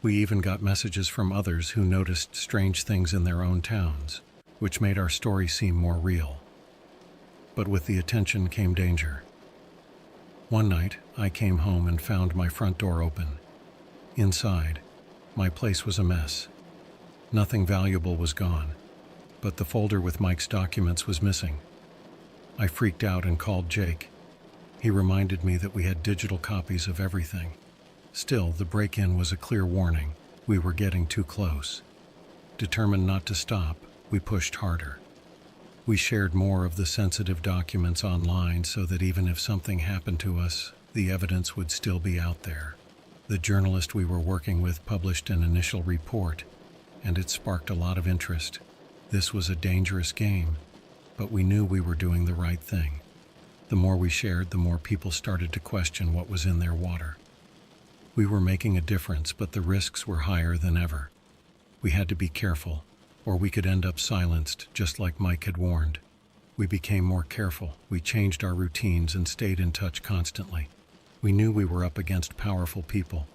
We even got messages from others who noticed strange things in their own towns, which made our story seem more real. But with the attention came danger. One night, I came home and found my front door open. Inside, my place was a mess. Nothing valuable was gone, but the folder with Mike's documents was missing. I freaked out and called Jake. He reminded me that we had digital copies of everything. Still, the break-in was a clear warning. We were getting too close. Determined not to stop, we pushed harder. We shared more of the sensitive documents online so that even if something happened to us, the evidence would still be out there. The journalist we were working with published an initial report, and it sparked a lot of interest. This was a dangerous game, but we knew we were doing the right thing. The more we shared, the more people started to question what was in their water. We were making a difference, but the risks were higher than ever. We had to be careful, or we could end up silenced, just like Mike had warned. We became more careful. We changed our routines and stayed in touch constantly. We knew we were up against powerful people.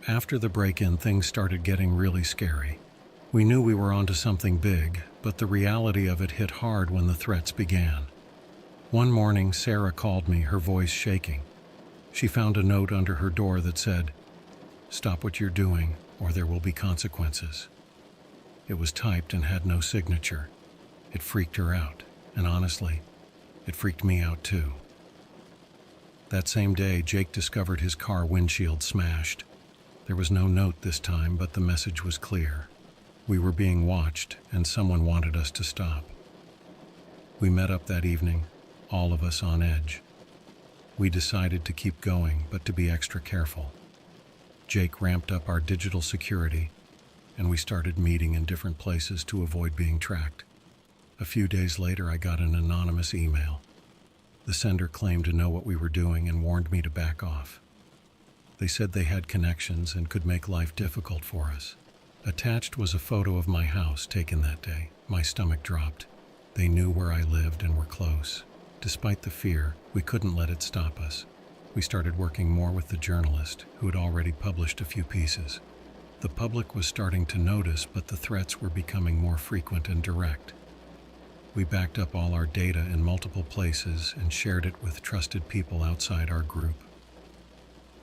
After the break-in, things started getting really scary. We knew we were onto something big, but the reality of it hit hard when the threats began. One morning, Sarah called me, her voice shaking. She found a note under her door that said, "Stop what you're doing, or there will be consequences." It was typed and had no signature. It freaked her out, and honestly, it freaked me out too. That same day, Jake discovered his car windshield smashed. There was no note this time, but the message was clear. We were being watched, and someone wanted us to stop. We met up that evening, all of us on edge. We decided to keep going, but to be extra careful. Jake ramped up our digital security, and we started meeting in different places to avoid being tracked. A few days later, I got an anonymous email. The sender claimed to know what we were doing and warned me to back off. They said they had connections and could make life difficult for us. Attached was a photo of my house taken that day. My stomach dropped. They knew where I lived and were close. Despite the fear, we couldn't let it stop us. We started working more with the journalist, who had already published a few pieces. The public was starting to notice, but the threats were becoming more frequent and direct. We backed up all our data in multiple places and shared it with trusted people outside our group.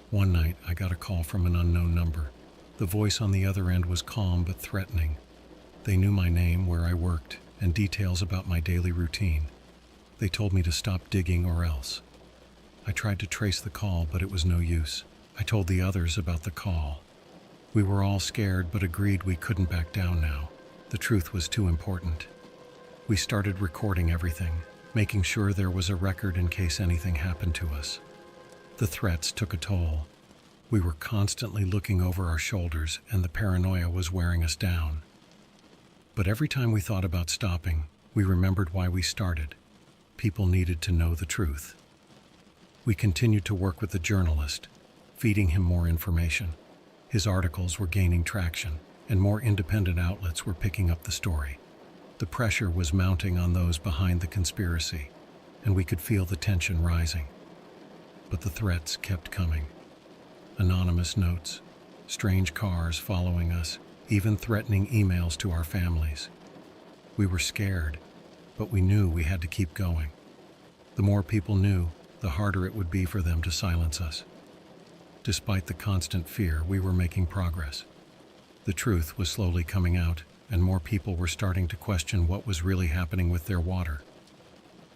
One night, I got a call from an unknown number. The voice on the other end was calm but threatening. They knew my name, where I worked, and details about my daily routine. They told me to stop digging or else. I tried to trace the call, but it was no use. I told the others about the call. We were all scared, but agreed we couldn't back down now. The truth was too important. We started recording everything, making sure there was a record in case anything happened to us. The threats took a toll. We were constantly looking over our shoulders, and the paranoia was wearing us down. But every time we thought about stopping, we remembered why we started. People needed to know the truth. We continued to work with the journalist, feeding him more information. His articles were gaining traction, and more independent outlets were picking up the story. The pressure was mounting on those behind the conspiracy, and we could feel the tension rising. But the threats kept coming. Anonymous notes, strange cars following us, even threatening emails to our families. We were scared, but we knew we had to keep going. The more people knew, the harder it would be for them to silence us. Despite the constant fear, we were making progress. The truth was slowly coming out, and more people were starting to question what was really happening with their water.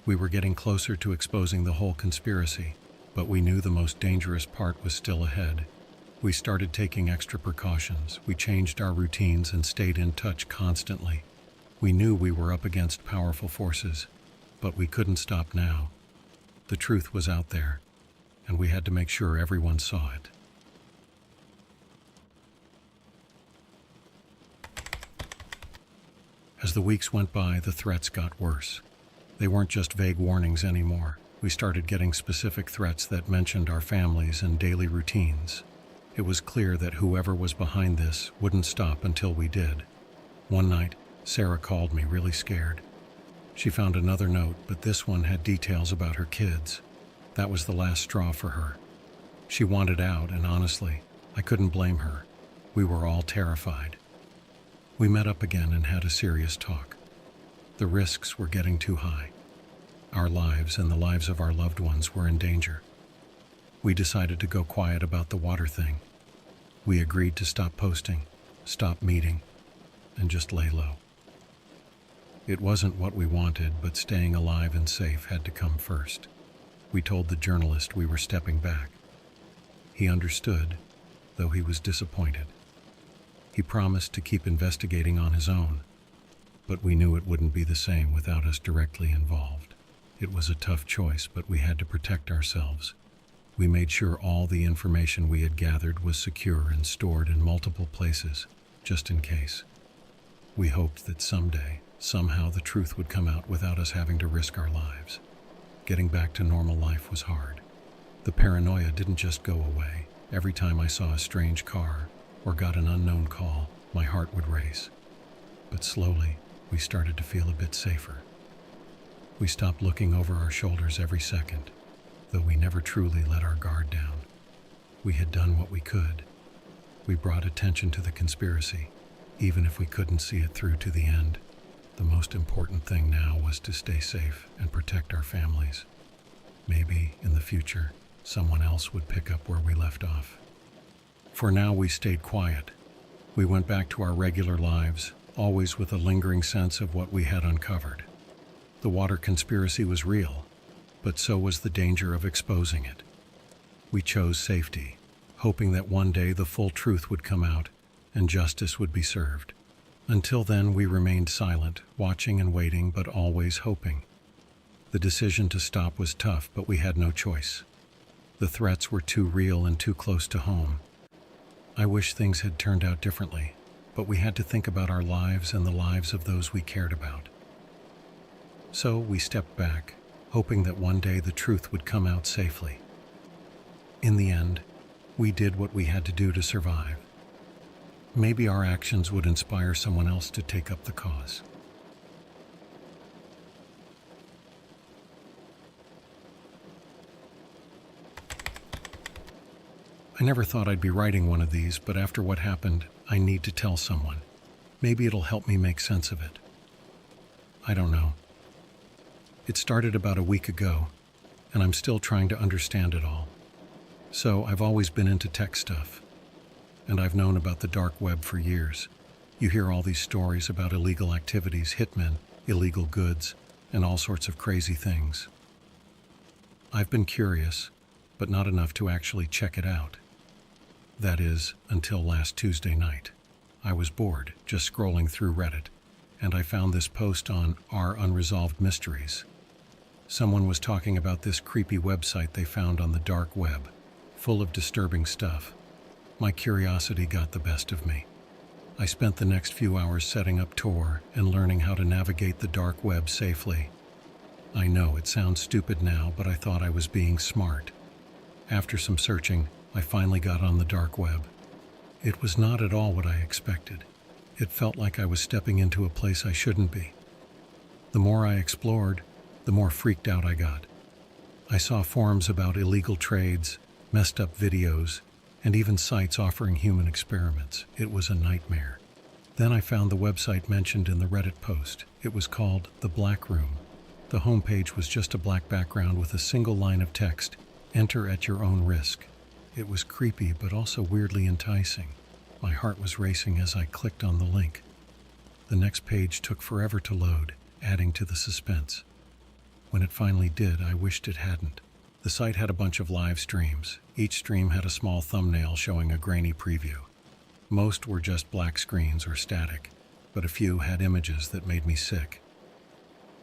We were getting closer to exposing the whole conspiracy, but we knew the most dangerous part was still ahead. We started taking extra precautions. We changed our routines and stayed in touch constantly. We knew we were up against powerful forces, but we couldn't stop now. The truth was out there, and we had to make sure everyone saw it. As the weeks went by, the threats got worse. They weren't just vague warnings anymore. We started getting specific threats that mentioned our families and daily routines. It was clear that whoever was behind this wouldn't stop until we did. One night, Sarah called me really scared. She found another note, but this one had details about her kids. That was the last straw for her. She wanted out, and honestly, I couldn't blame her. We were all terrified. We met up again and had a serious talk. The risks were getting too high. Our lives and the lives of our loved ones were in danger. We decided to go quiet about the water thing. We agreed to stop posting, stop meeting, and just lay low. It wasn't what we wanted, but staying alive and safe had to come first. We told the journalist we were stepping back. He understood, though he was disappointed. He promised to keep investigating on his own, but we knew it wouldn't be the same without us directly involved. It was a tough choice, but we had to protect ourselves. We made sure all the information we had gathered was secure and stored in multiple places, just in case. We hoped that someday, somehow the truth would come out without us having to risk our lives. Getting back to normal life was hard. The paranoia didn't just go away. Every time I saw a strange car or got an unknown call, my heart would race. But slowly, we started to feel a bit safer. We stopped looking over our shoulders every second, though we never truly let our guard down. We had done what we could. We brought attention to the conspiracy, even if we couldn't see it through to the end. The most important thing now was to stay safe and protect our families. Maybe, in the future, someone else would pick up where we left off. For now, we stayed quiet. We went back to our regular lives, always with a lingering sense of what we had uncovered. The water conspiracy was real, but so was the danger of exposing it. We chose safety, hoping that one day the full truth would come out and justice would be served. Until then, we remained silent, watching and waiting, but always hoping. The decision to stop was tough, but we had no choice. The threats were too real and too close to home. I wish things had turned out differently, but we had to think about our lives and the lives of those we cared about. So we stepped back, hoping that one day the truth would come out safely. In the end, we did what we had to do to survive. Maybe our actions would inspire someone else to take up the cause. I never thought I'd be writing one of these, but after what happened, I need to tell someone. Maybe it'll help me make sense of it. I don't know. It started about a week ago, and I'm still trying to understand it all. So, I've always been into tech stuff, and I've known about the dark web for years. You hear all these stories about illegal activities, hitmen, illegal goods, and all sorts of crazy things. I've been curious, but not enough to actually check it out. That is, until last Tuesday night. I was bored, just scrolling through Reddit, and I found this post on our unresolved mysteries. Someone was talking about this creepy website they found on the dark web, full of disturbing stuff. My curiosity got the best of me. I spent the next few hours setting up Tor and learning how to navigate the dark web safely. I know it sounds stupid now, but I thought I was being smart. After some searching, I finally got on the dark web. It was not at all what I expected. It felt like I was stepping into a place I shouldn't be. The more I explored, the more freaked out I got. I saw forums about illegal trades, messed up videos, and even sites offering human experiments. It was a nightmare. Then I found the website mentioned in the Reddit post. It was called The Black Room. The homepage was just a black background with a single line of text, "Enter at your own risk." It was creepy, but also weirdly enticing. My heart was racing as I clicked on the link. The next page took forever to load, adding to the suspense. When it finally did, I wished it hadn't. The site had a bunch of live streams. Each stream had a small thumbnail showing a grainy preview. Most were just black screens or static, but a few had images that made me sick.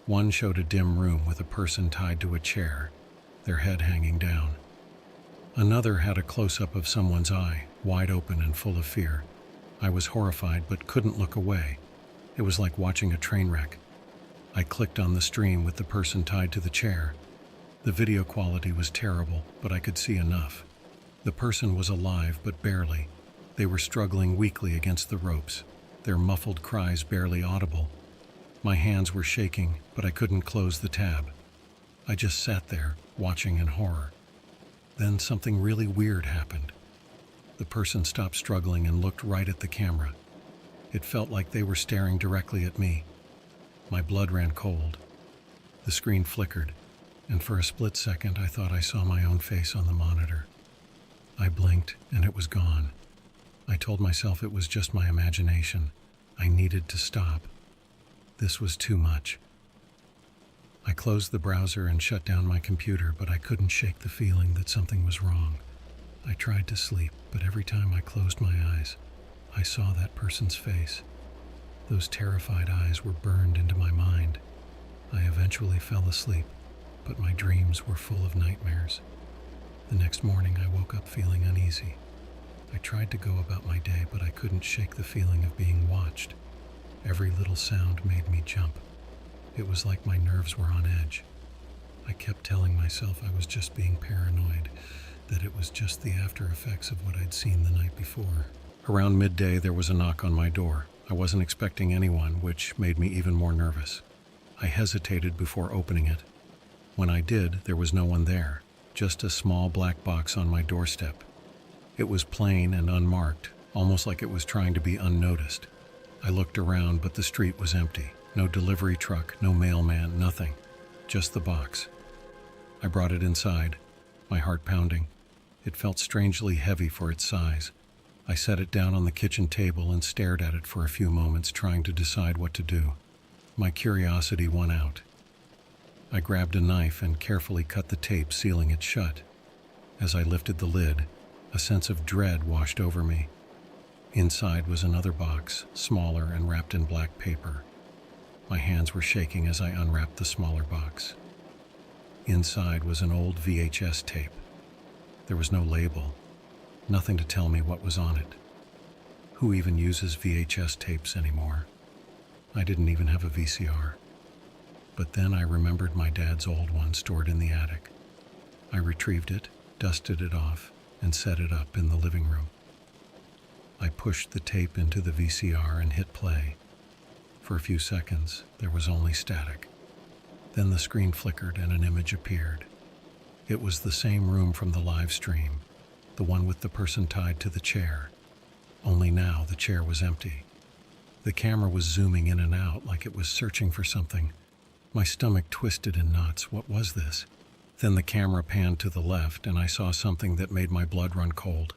One showed a dim room with a person tied to a chair, their head hanging down. Another had a close-up of someone's eye, wide open and full of fear. I was horrified but couldn't look away. It was like watching a train wreck. I clicked on the stream with the person tied to the chair. The video quality was terrible, but I could see enough. The person was alive, but barely. They were struggling weakly against the ropes, their muffled cries barely audible. My hands were shaking, but I couldn't close the tab. I just sat there, watching in horror. Then something really weird happened. The person stopped struggling and looked right at the camera. It felt like they were staring directly at me. My blood ran cold. The screen flickered, and for a split second I thought I saw my own face on the monitor. I blinked, and it was gone. I told myself it was just my imagination. I needed to stop. This was too much. I closed the browser and shut down my computer, but I couldn't shake the feeling that something was wrong. I tried to sleep, but every time I closed my eyes, I saw that person's face. Those terrified eyes were burned into my mind. I eventually fell asleep, but my dreams were full of nightmares. The next morning, I woke up feeling uneasy. I tried to go about my day, but I couldn't shake the feeling of being watched. Every little sound made me jump. It was like my nerves were on edge. I kept telling myself I was just being paranoid, that it was just the after effects of what I'd seen the night before. Around midday, there was a knock on my door. I wasn't expecting anyone, which made me even more nervous. I hesitated before opening it. When I did, there was no one there, just a small black box on my doorstep. It was plain and unmarked, almost like it was trying to be unnoticed. I looked around, but the street was empty. No delivery truck, no mailman, nothing. Just the box. I brought it inside, my heart pounding. It felt strangely heavy for its size. I set it down on the kitchen table and stared at it for a few moments, trying to decide what to do. My curiosity won out. I grabbed a knife and carefully cut the tape sealing it shut. As I lifted the lid, a sense of dread washed over me. Inside was another box, smaller and wrapped in black paper. My hands were shaking as I unwrapped the smaller box. Inside was an old VHS tape. There was no label, nothing to tell me what was on it. Who even uses VHS tapes anymore? I didn't even have a VCR. But then I remembered my dad's old one stored in the attic. I retrieved it, dusted it off, and set it up in the living room. I pushed the tape into the VCR and hit play. For a few seconds, there was only static. Then the screen flickered and an image appeared. It was the same room from the live stream, the one with the person tied to the chair. Only now the chair was empty. The camera was zooming in and out like it was searching for something. My stomach twisted in knots. What was this? Then the camera panned to the left and I saw something that made my blood run cold.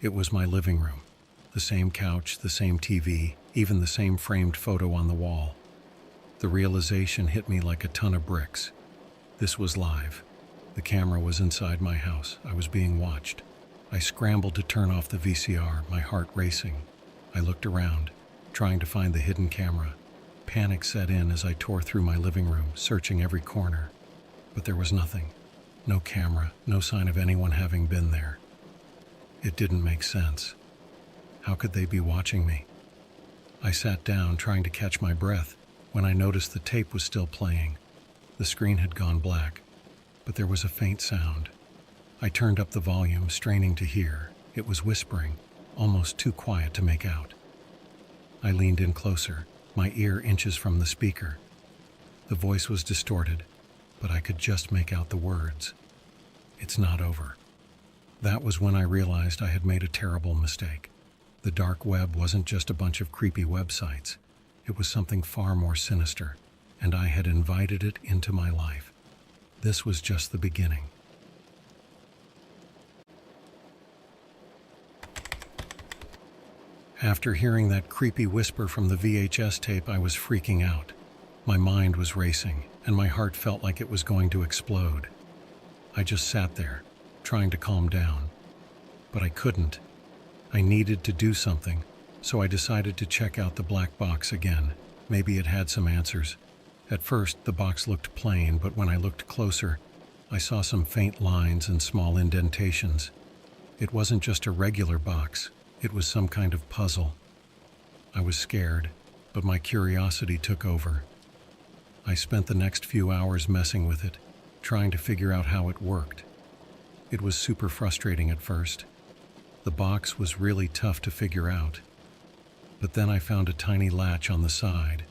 It was my living room. The same couch, the same TV, even the same framed photo on the wall. The realization hit me like a ton of bricks. This was live. The camera was inside my house. I was being watched. I scrambled to turn off the VCR, my heart racing. I looked around, trying to find the hidden camera. Panic set in as I tore through my living room, searching every corner. But there was nothing. No camera, no sign of anyone having been there. It didn't make sense. How could they be watching me? I sat down, trying to catch my breath, when I noticed the tape was still playing. The screen had gone black, but there was a faint sound. I turned up the volume, straining to hear. It was whispering, almost too quiet to make out. I leaned in closer, my ear inches from the speaker. The voice was distorted, but I could just make out the words. "It's not over." That was when I realized I had made a terrible mistake. The dark web wasn't just a bunch of creepy websites. It was something far more sinister, and I had invited it into my life. This was just the beginning. After hearing that creepy whisper from the VHS tape, I was freaking out. My mind was racing, and my heart felt like it was going to explode. I just sat there, trying to calm down. But I couldn't. I needed to do something, so I decided to check out the black box again. Maybe it had some answers. At first, the box looked plain, but when I looked closer, I saw some faint lines and small indentations. It wasn't just a regular box. It was some kind of puzzle. I was scared, but my curiosity took over. I spent the next few hours messing with it, trying to figure out how it worked. It was super frustrating at first. The box was really tough to figure out. But then I found a tiny latch on the side.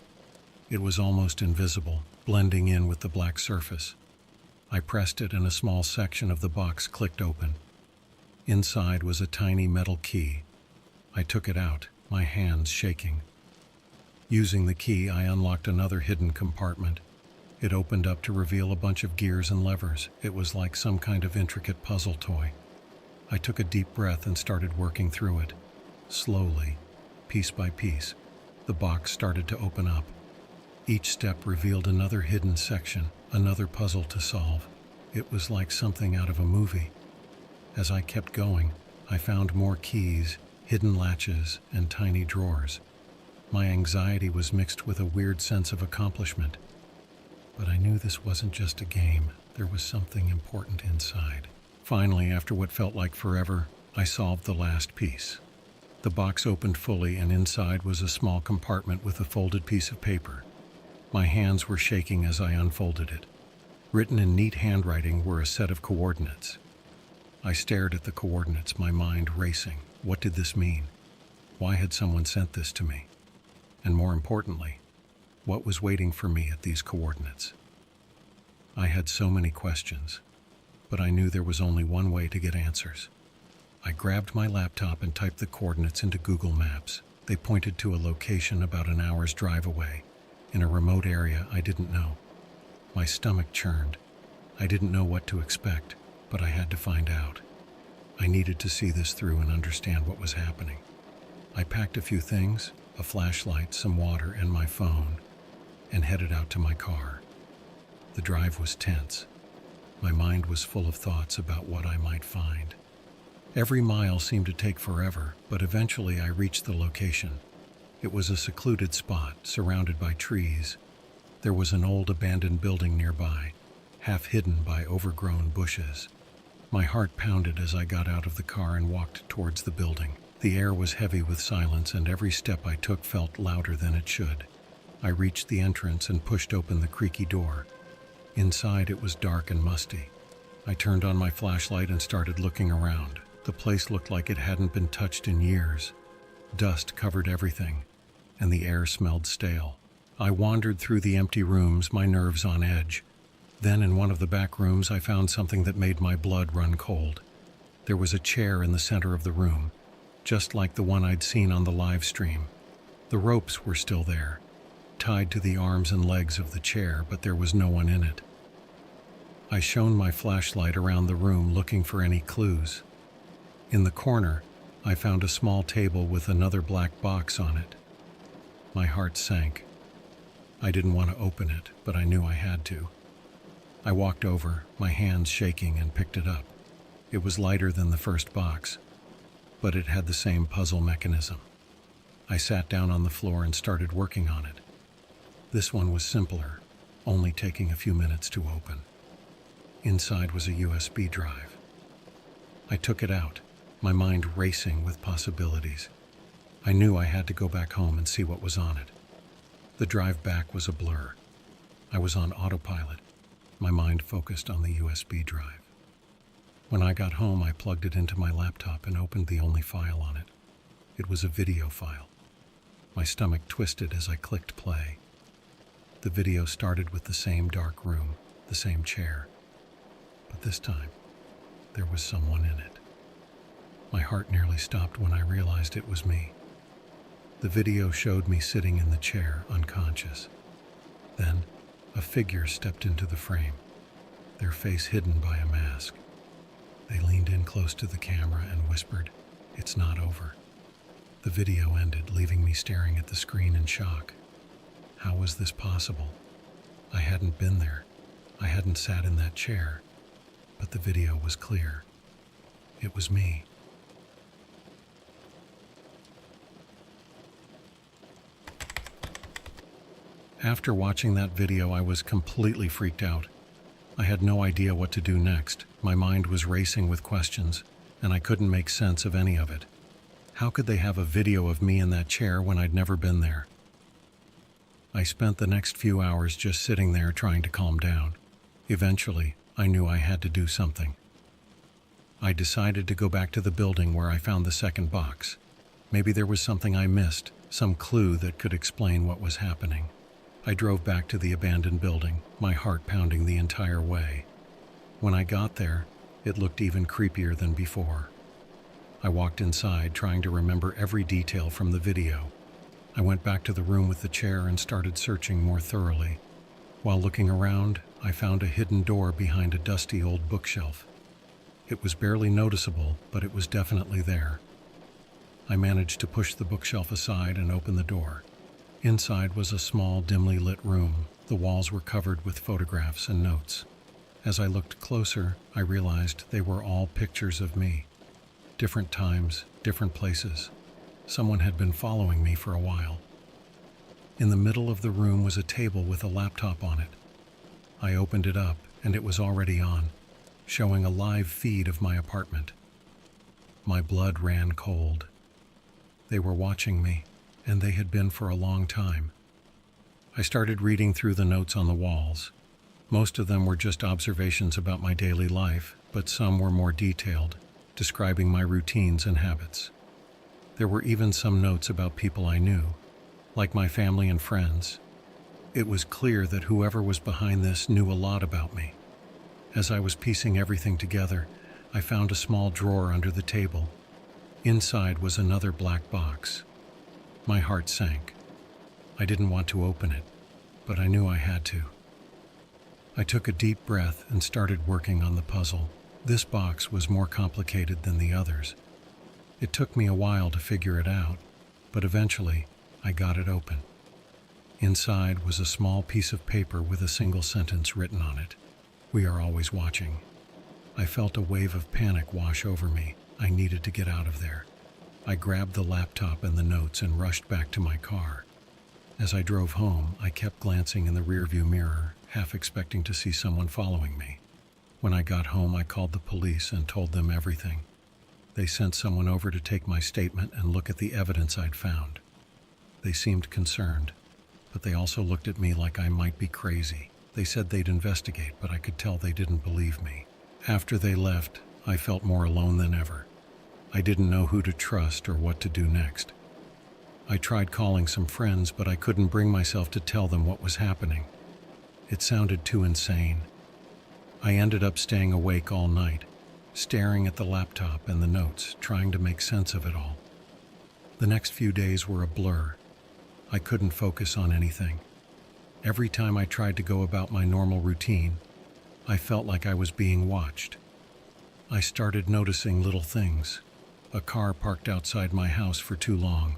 It was almost invisible, blending in with the black surface. I pressed it and a small section of the box clicked open. Inside was a tiny metal key. I took it out, my hands shaking. Using the key, I unlocked another hidden compartment. It opened up to reveal a bunch of gears and levers. It was like some kind of intricate puzzle toy. I took a deep breath and started working through it. Slowly, piece by piece, the box started to open up. Each step revealed another hidden section, another puzzle to solve. It was like something out of a movie. As I kept going, I found more keys, hidden latches, and tiny drawers. My anxiety was mixed with a weird sense of accomplishment. But I knew this wasn't just a game. There was something important inside. Finally, after what felt like forever, I solved the last piece. The box opened fully, and inside was a small compartment with a folded piece of paper. My hands were shaking as I unfolded it. Written in neat handwriting were a set of coordinates. I stared at the coordinates, my mind racing. What did this mean? Why had someone sent this to me? And more importantly, what was waiting for me at these coordinates? I had so many questions, but I knew there was only one way to get answers. I grabbed my laptop and typed the coordinates into Google Maps. They pointed to a location about an hour's drive away, in a remote area I didn't know. My stomach churned. I didn't know what to expect, but I had to find out. I needed to see this through and understand what was happening. I packed a few things, a flashlight, some water, and my phone, and headed out to my car. The drive was tense. My mind was full of thoughts about what I might find. Every mile seemed to take forever, but eventually I reached the location. It was a secluded spot, surrounded by trees. There was an old abandoned building nearby, half hidden by overgrown bushes. My heart pounded as I got out of the car and walked towards the building. The air was heavy with silence, and every step I took felt louder than it should. I reached the entrance and pushed open the creaky door. Inside, it was dark and musty. I turned on my flashlight and started looking around. The place looked like it hadn't been touched in years. Dust covered everything, and the air smelled stale. I wandered through the empty rooms, my nerves on edge. Then in one of the back rooms I found something that made my blood run cold. There was a chair in the center of the room, just like the one I'd seen on the live stream. The ropes were still there, tied to the arms and legs of the chair, but there was no one in it. I shone my flashlight around the room looking for any clues. In the corner, I found a small table with another black box on it. My heart sank. I didn't want to open it, but I knew I had to. I walked over, my hands shaking, and picked it up. It was lighter than the first box, but it had the same puzzle mechanism. I sat down on the floor and started working on it. This one was simpler, only taking a few minutes to open. Inside was a USB drive. I took it out, my mind racing with possibilities. I knew I had to go back home and see what was on it. The drive back was a blur. I was on autopilot, my mind focused on the USB drive. When I got home, I plugged it into my laptop and opened the only file on it. It was a video file. My stomach twisted as I clicked play. The video started with the same dark room, the same chair. But this time, there was someone in it. My heart nearly stopped when I realized it was me. The video showed me sitting in the chair, unconscious. Then, a figure stepped into the frame, their face hidden by a mask. They leaned in close to the camera and whispered, "It's not over." The video ended, leaving me staring at the screen in shock. How was this possible? I hadn't been there. I hadn't sat in that chair. But the video was clear. It was me. After watching that video, I was completely freaked out. I had no idea what to do next. My mind was racing with questions, and I couldn't make sense of any of it. How could they have a video of me in that chair when I'd never been there? I spent the next few hours just sitting there trying to calm down. Eventually, I knew I had to do something. I decided to go back to the building where I found the second box. Maybe there was something I missed, some clue that could explain what was happening. I drove back to the abandoned building, my heart pounding the entire way. When I got there, it looked even creepier than before. I walked inside, trying to remember every detail from the video. I went back to the room with the chair and started searching more thoroughly. While looking around, I found a hidden door behind a dusty old bookshelf. It was barely noticeable, but it was definitely there. I managed to push the bookshelf aside and open the door. Inside was a small, dimly lit room. The walls were covered with photographs and notes. As I looked closer, I realized they were all pictures of me. Different times, different places. Someone had been following me for a while. In the middle of the room was a table with a laptop on it. I opened it up, and it was already on, showing a live feed of my apartment. My blood ran cold. They were watching me, and they had been for a long time. I started reading through the notes on the walls. Most of them were just observations about my daily life, but some were more detailed, describing my routines and habits. There were even some notes about people I knew, like my family and friends. It was clear that whoever was behind this knew a lot about me. As I was piecing everything together, I found a small drawer under the table. Inside was another black box. My heart sank. I didn't want to open it, but I knew I had to. I took a deep breath and started working on the puzzle. This box was more complicated than the others. It took me a while to figure it out, but eventually I got it open. Inside was a small piece of paper with a single sentence written on it. "We are always watching." I felt a wave of panic wash over me. I needed to get out of there. I grabbed the laptop and the notes and rushed back to my car. As I drove home, I kept glancing in the rearview mirror, half expecting to see someone following me. When I got home, I called the police and told them everything. They sent someone over to take my statement and look at the evidence I'd found. They seemed concerned, but they also looked at me like I might be crazy. They said they'd investigate, but I could tell they didn't believe me. After they left, I felt more alone than ever. I didn't know who to trust or what to do next. I tried calling some friends, but I couldn't bring myself to tell them what was happening. It sounded too insane. I ended up staying awake all night, staring at the laptop and the notes, trying to make sense of it all. The next few days were a blur. I couldn't focus on anything. Every time I tried to go about my normal routine, I felt like I was being watched. I started noticing little things. A car parked outside my house for too long.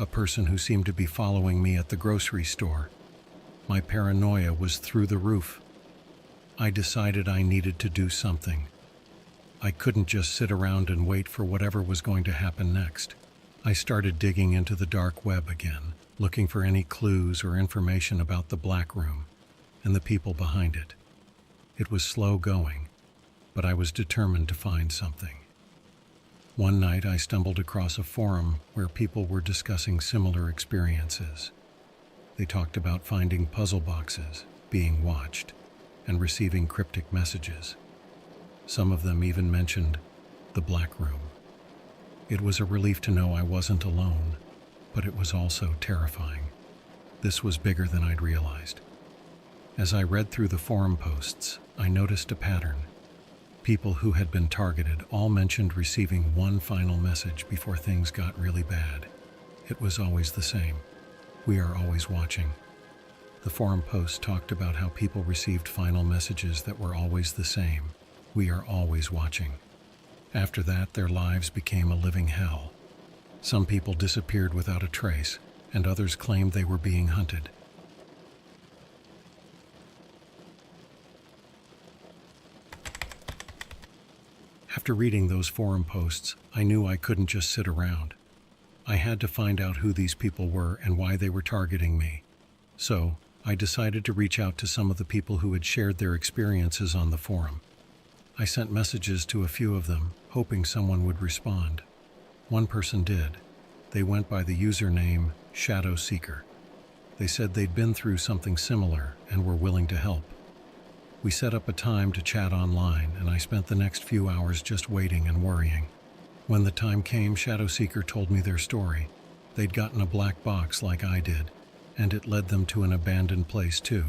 A person who seemed to be following me at the grocery store. My paranoia was through the roof. I decided I needed to do something. I couldn't just sit around and wait for whatever was going to happen next. I started digging into the dark web again, looking for any clues or information about the Black Room and the people behind it. It was slow going, but I was determined to find something. One night I stumbled across a forum where people were discussing similar experiences. They talked about finding puzzle boxes, being watched, and receiving cryptic messages. Some of them even mentioned the Black Room. It was a relief to know I wasn't alone, but it was also terrifying. This was bigger than I'd realized. As I read through the forum posts, I noticed a pattern. People who had been targeted all mentioned receiving one final message before things got really bad. It was always the same. We are always watching. The forum posts talked about how people received final messages that were always the same. We are always watching. After that, their lives became a living hell. Some people disappeared without a trace, and others claimed they were being hunted. After reading those forum posts, I knew I couldn't just sit around. I had to find out who these people were and why they were targeting me. So, I decided to reach out to some of the people who had shared their experiences on the forum. I sent messages to a few of them, hoping someone would respond. One person did. They went by the username Shadow Seeker. They said they'd been through something similar and were willing to help. We set up a time to chat online, and I spent the next few hours just waiting and worrying. When the time came, Shadow Seeker told me their story. They'd gotten a black box like I did, and it led them to an abandoned place too.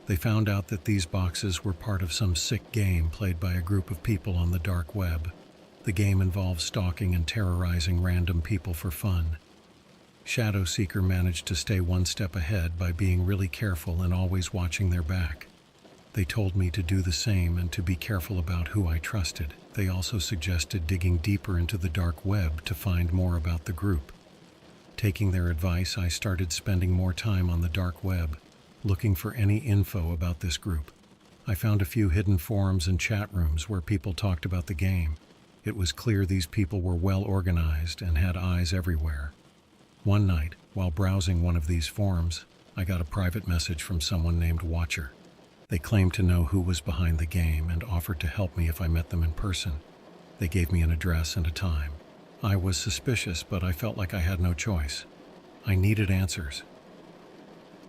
They found out that these boxes were part of some sick game played by a group of people on the dark web. The game involves stalking and terrorizing random people for fun. Shadow Seeker managed to stay one step ahead by being really careful and always watching their back. They told me to do the same and to be careful about who I trusted. They also suggested digging deeper into the dark web to find more about the group. Taking their advice, I started spending more time on the dark web, looking for any info about this group. I found a few hidden forums and chat rooms where people talked about the game. It was clear these people were well organized and had eyes everywhere. One night, while browsing one of these forums, I got a private message from someone named Watcher. They claimed to know who was behind the game and offered to help me if I met them in person. They gave me an address and a time. I was suspicious, but I felt like I had no choice. I needed answers.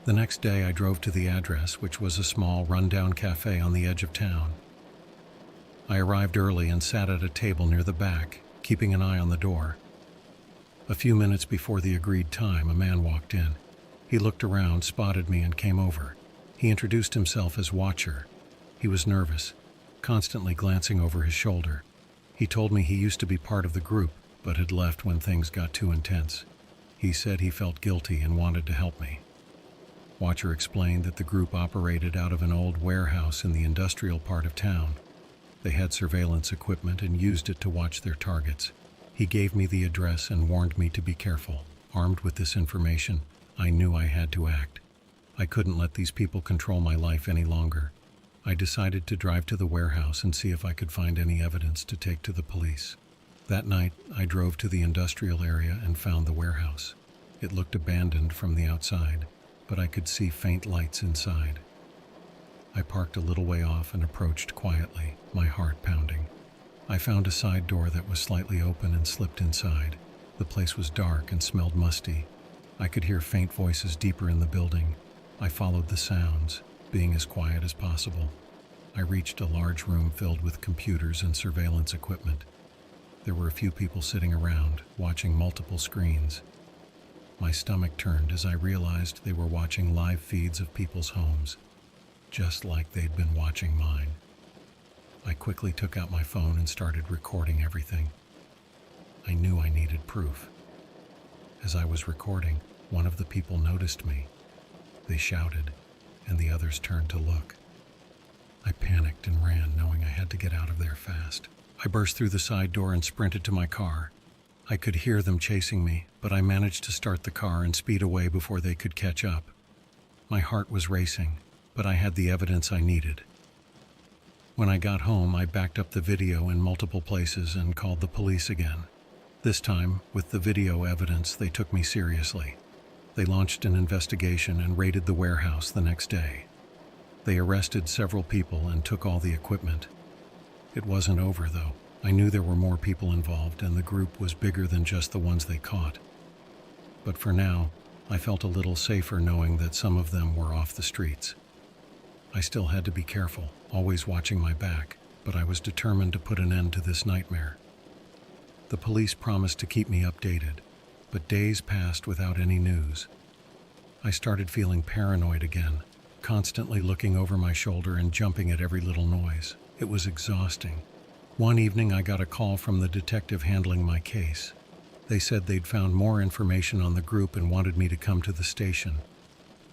The next day I drove to the address, which was a small, run-down cafe on the edge of town. I arrived early and sat at a table near the back, keeping an eye on the door. A few minutes before the agreed time, a man walked in. He looked around, spotted me, and came over. He introduced himself as Watcher. He was nervous, constantly glancing over his shoulder. He told me he used to be part of the group, but had left when things got too intense. He said he felt guilty and wanted to help me. Watcher explained that the group operated out of an old warehouse in the industrial part of town. They had surveillance equipment and used it to watch their targets. He gave me the address and warned me to be careful. Armed with this information, I knew I had to act. I couldn't let these people control my life any longer. I decided to drive to the warehouse and see if I could find any evidence to take to the police. That night, I drove to the industrial area and found the warehouse. It looked abandoned from the outside, but I could see faint lights inside. I parked a little way off and approached quietly, my heart pounding. I found a side door that was slightly open and slipped inside. The place was dark and smelled musty. I could hear faint voices deeper in the building. I followed the sounds, being as quiet as possible. I reached a large room filled with computers and surveillance equipment. There were a few people sitting around, watching multiple screens. My stomach turned as I realized they were watching live feeds of people's homes, just like they'd been watching mine. I quickly took out my phone and started recording everything. I knew I needed proof. As I was recording, one of the people noticed me. They shouted, and the others turned to look. I panicked and ran, knowing I had to get out of there fast. I burst through the side door and sprinted to my car. I could hear them chasing me, but I managed to start the car and speed away before they could catch up. My heart was racing, but I had the evidence I needed. When I got home, I backed up the video in multiple places and called the police again. This time, with the video evidence, they took me seriously. They launched an investigation and raided the warehouse the next day. They arrested several people and took all the equipment. It wasn't over, though. I knew there were more people involved, and the group was bigger than just the ones they caught. But for now, I felt a little safer knowing that some of them were off the streets. I still had to be careful, always watching my back, but I was determined to put an end to this nightmare. The police promised to keep me updated, but days passed without any news. I started feeling paranoid again, constantly looking over my shoulder and jumping at every little noise. It was exhausting. One evening, I got a call from the detective handling my case. They said they'd found more information on the group and wanted me to come to the station.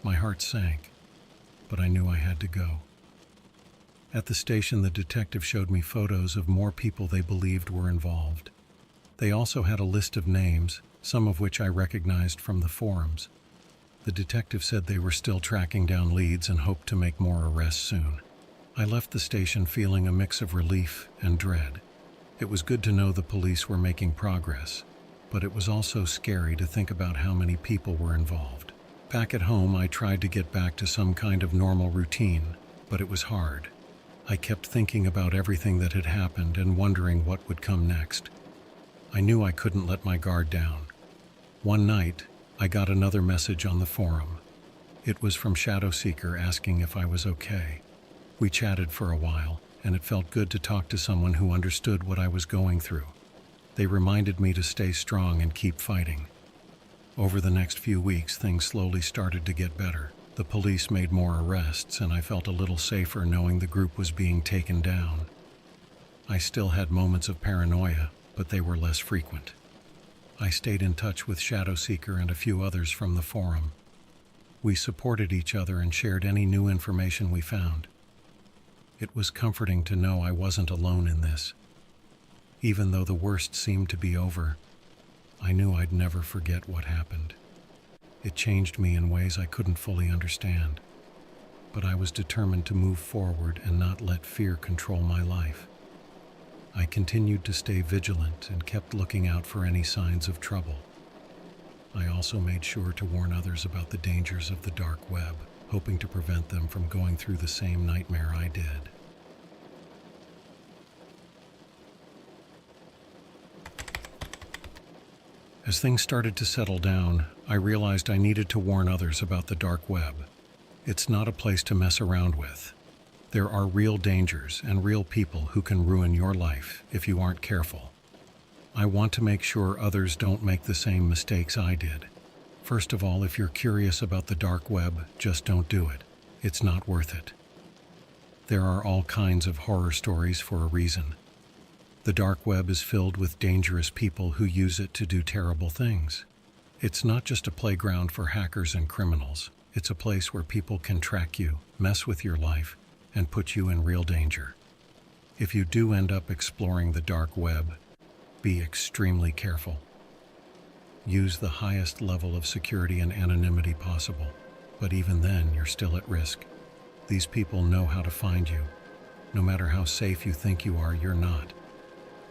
My heart sank, but I knew I had to go. At the station, the detective showed me photos of more people they believed were involved. They also had a list of names, some of which I recognized from the forums. The detective said they were still tracking down leads and hoped to make more arrests soon. I left the station feeling a mix of relief and dread. It was good to know the police were making progress, but it was also scary to think about how many people were involved. Back at home, I tried to get back to some kind of normal routine, but it was hard. I kept thinking about everything that had happened and wondering what would come next. I knew I couldn't let my guard down. One night, I got another message on the forum. It was from Shadow Seeker asking if I was okay. We chatted for a while, and it felt good to talk to someone who understood what I was going through. They reminded me to stay strong and keep fighting. Over the next few weeks, things slowly started to get better. The police made more arrests, and I felt a little safer knowing the group was being taken down. I still had moments of paranoia, but they were less frequent. I stayed in touch with Shadow Seeker and a few others from the forum. We supported each other and shared any new information we found. It was comforting to know I wasn't alone in this. Even though the worst seemed to be over, I knew I'd never forget what happened. It changed me in ways I couldn't fully understand, but I was determined to move forward and not let fear control my life. I continued to stay vigilant and kept looking out for any signs of trouble. I also made sure to warn others about the dangers of the dark web, hoping to prevent them from going through the same nightmare I did. As things started to settle down, I realized I needed to warn others about the dark web. It's not a place to mess around with. There are real dangers and real people who can ruin your life if you aren't careful. I want to make sure others don't make the same mistakes I did. First of all, if you're curious about the dark web, just don't do it. It's not worth it. There are all kinds of horror stories for a reason. The dark web is filled with dangerous people who use it to do terrible things. It's not just a playground for hackers and criminals. It's a place where people can track you, mess with your life, and put you in real danger. If you do end up exploring the dark web, be extremely careful. Use the highest level of security and anonymity possible, but even then, you're still at risk. These people know how to find you. No matter how safe you think you are, you're not.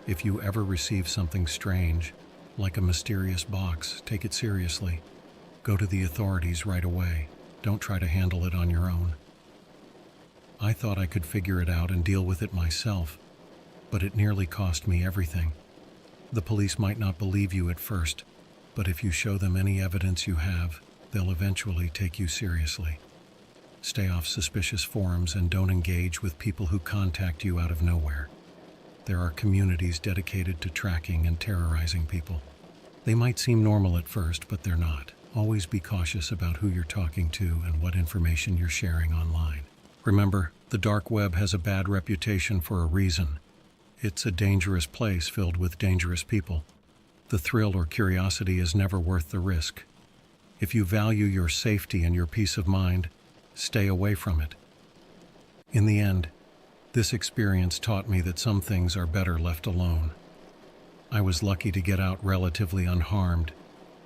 If you ever receive something strange, like a mysterious box, take it seriously. Go to the authorities right away. Don't try to handle it on your own. I thought I could figure it out and deal with it myself, but it nearly cost me everything. The police might not believe you at first, but if you show them any evidence you have, they'll eventually take you seriously. Stay off suspicious forums and don't engage with people who contact you out of nowhere. There are communities dedicated to tracking and terrorizing people. They might seem normal at first, but they're not. Always be cautious about who you're talking to and what information you're sharing online. Remember, the dark web has a bad reputation for a reason. It's a dangerous place filled with dangerous people. The thrill or curiosity is never worth the risk. If you value your safety and your peace of mind, stay away from it. In the end, this experience taught me that some things are better left alone. I was lucky to get out relatively unharmed,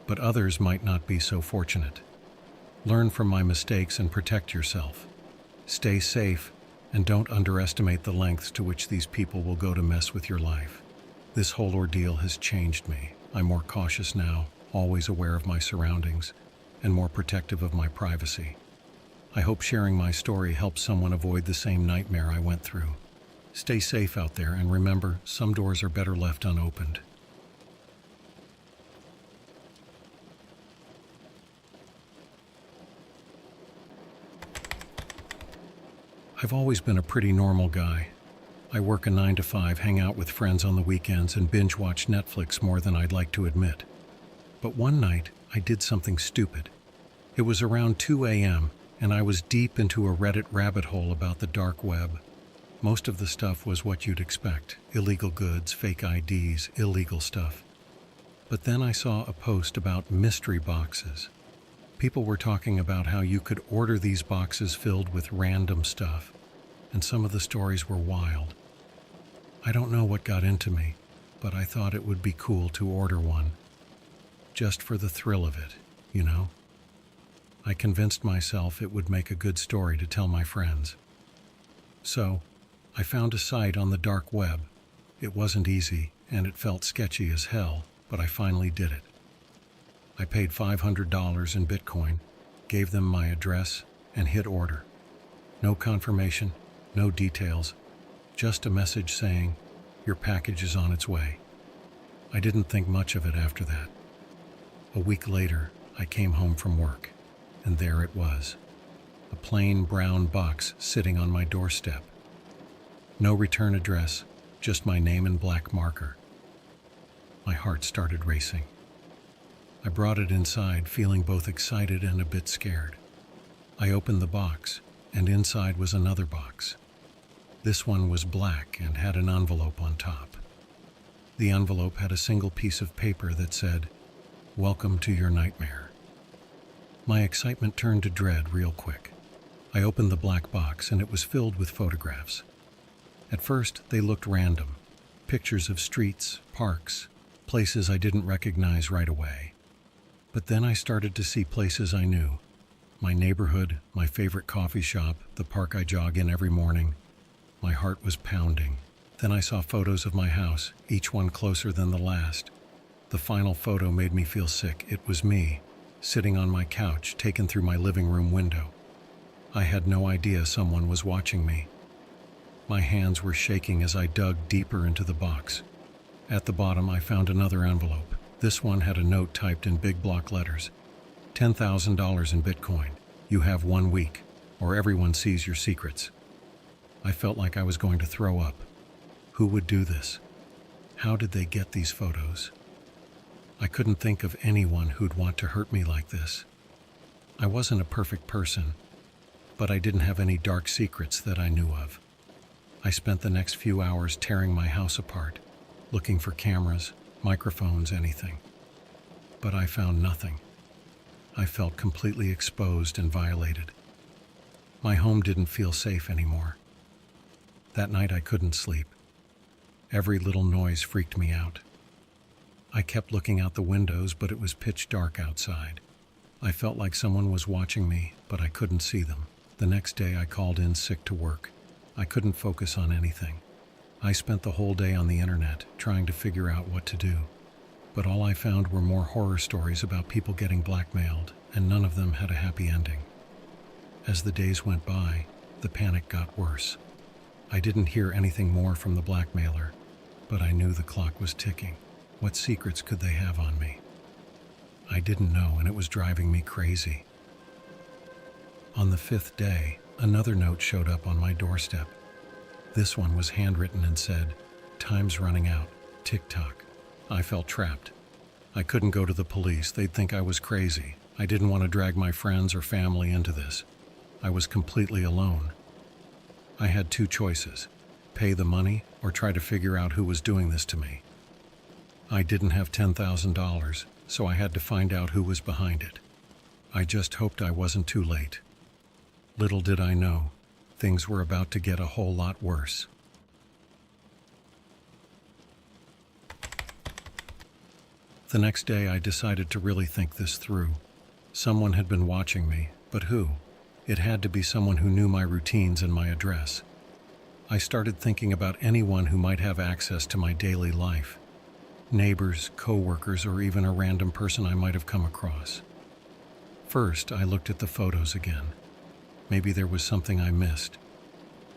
but others might not be so fortunate. Learn from my mistakes and protect yourself. Stay safe, and don't underestimate the lengths to which these people will go to mess with your life. This whole ordeal has changed me. I'm more cautious now, always aware of my surroundings, and more protective of my privacy. I hope sharing my story helps someone avoid the same nightmare I went through. Stay safe out there, and remember, some doors are better left unopened. I've always been a pretty normal guy. I work a 9 to 5, hang out with friends on the weekends, and binge watch Netflix more than I'd like to admit. But one night, I did something stupid. It was around 2 a.m., and I was deep into a Reddit rabbit hole about the dark web. Most of the stuff was what you'd expect: illegal goods, fake IDs, illegal stuff. But then I saw a post about mystery boxes. People were talking about how you could order these boxes filled with random stuff, and some of the stories were wild. I don't know what got into me, but I thought it would be cool to order one. Just for the thrill of it, you know? I convinced myself it would make a good story to tell my friends. So, I found a site on the dark web. It wasn't easy, and it felt sketchy as hell, but I finally did it. I paid $500 in Bitcoin, gave them my address, and hit order. No confirmation, no details, just a message saying, "Your package is on its way." I didn't think much of it after that. A week later, I came home from work, and there it was. A plain brown box sitting on my doorstep. No return address, just my name in black marker. My heart started racing. I brought it inside, feeling both excited and a bit scared. I opened the box, and inside was another box. This one was black and had an envelope on top. The envelope had a single piece of paper that said, "Welcome to your nightmare." My excitement turned to dread real quick. I opened the black box, and it was filled with photographs. At first, they looked random. Pictures of streets, parks, places I didn't recognize right away. But then I started to see places I knew. My neighborhood, my favorite coffee shop, the park I jog in every morning. My heart was pounding. Then I saw photos of my house, each one closer than the last. The final photo made me feel sick. It was me, sitting on my couch, taken through my living room window. I had no idea someone was watching me. My hands were shaking as I dug deeper into the box. At the bottom, I found another envelope. This one had a note typed in big block letters. $10,000 in Bitcoin. You have 1 week, or everyone sees your secrets. I felt like I was going to throw up. Who would do this? How did they get these photos? I couldn't think of anyone who'd want to hurt me like this. I wasn't a perfect person, but I didn't have any dark secrets that I knew of. I spent the next few hours tearing my house apart, looking for cameras, microphones, anything. But I found nothing. I felt completely exposed and violated. My home didn't feel safe anymore. That night I couldn't sleep. Every little noise freaked me out. I kept looking out the windows, but it was pitch dark outside. I felt like someone was watching me, but I couldn't see them. The next day I called in sick to work. I couldn't focus on anything. I spent the whole day on the internet trying to figure out what to do. But all I found were more horror stories about people getting blackmailed, and none of them had a happy ending. As the days went by, the panic got worse. I didn't hear anything more from the blackmailer, but I knew the clock was ticking. What secrets could they have on me? I didn't know, and it was driving me crazy. On the 5th day, another note showed up on my doorstep. This one was handwritten and said, "Time's running out. Tick-tock." I felt trapped. I couldn't go to the police. They'd think I was crazy. I didn't want to drag my friends or family into this. I was completely alone. I had two choices: pay the money or try to figure out who was doing this to me. I didn't have $10,000, so I had to find out who was behind it. I just hoped I wasn't too late. Little did I know, things were about to get a whole lot worse. The next day I decided to really think this through. Someone had been watching me, but who? It had to be someone who knew my routines and my address. I started thinking about anyone who might have access to my daily life. Neighbors, co-workers, or even a random person I might have come across. First, I looked at the photos again. Maybe there was something I missed.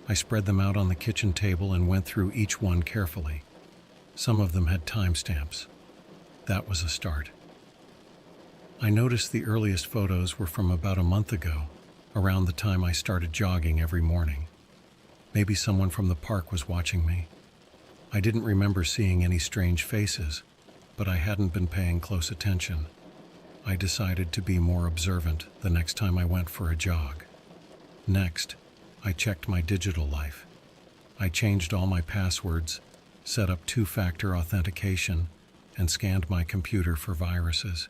I spread them out on the kitchen table and went through each one carefully. Some of them had timestamps. That was a start. I noticed the earliest photos were from about a month ago, around the time I started jogging every morning. Maybe someone from the park was watching me. I didn't remember seeing any strange faces, but I hadn't been paying close attention. I decided to be more observant the next time I went for a jog. Next, I checked my digital life. I changed all my passwords, set up two-factor authentication, and scanned my computer for viruses.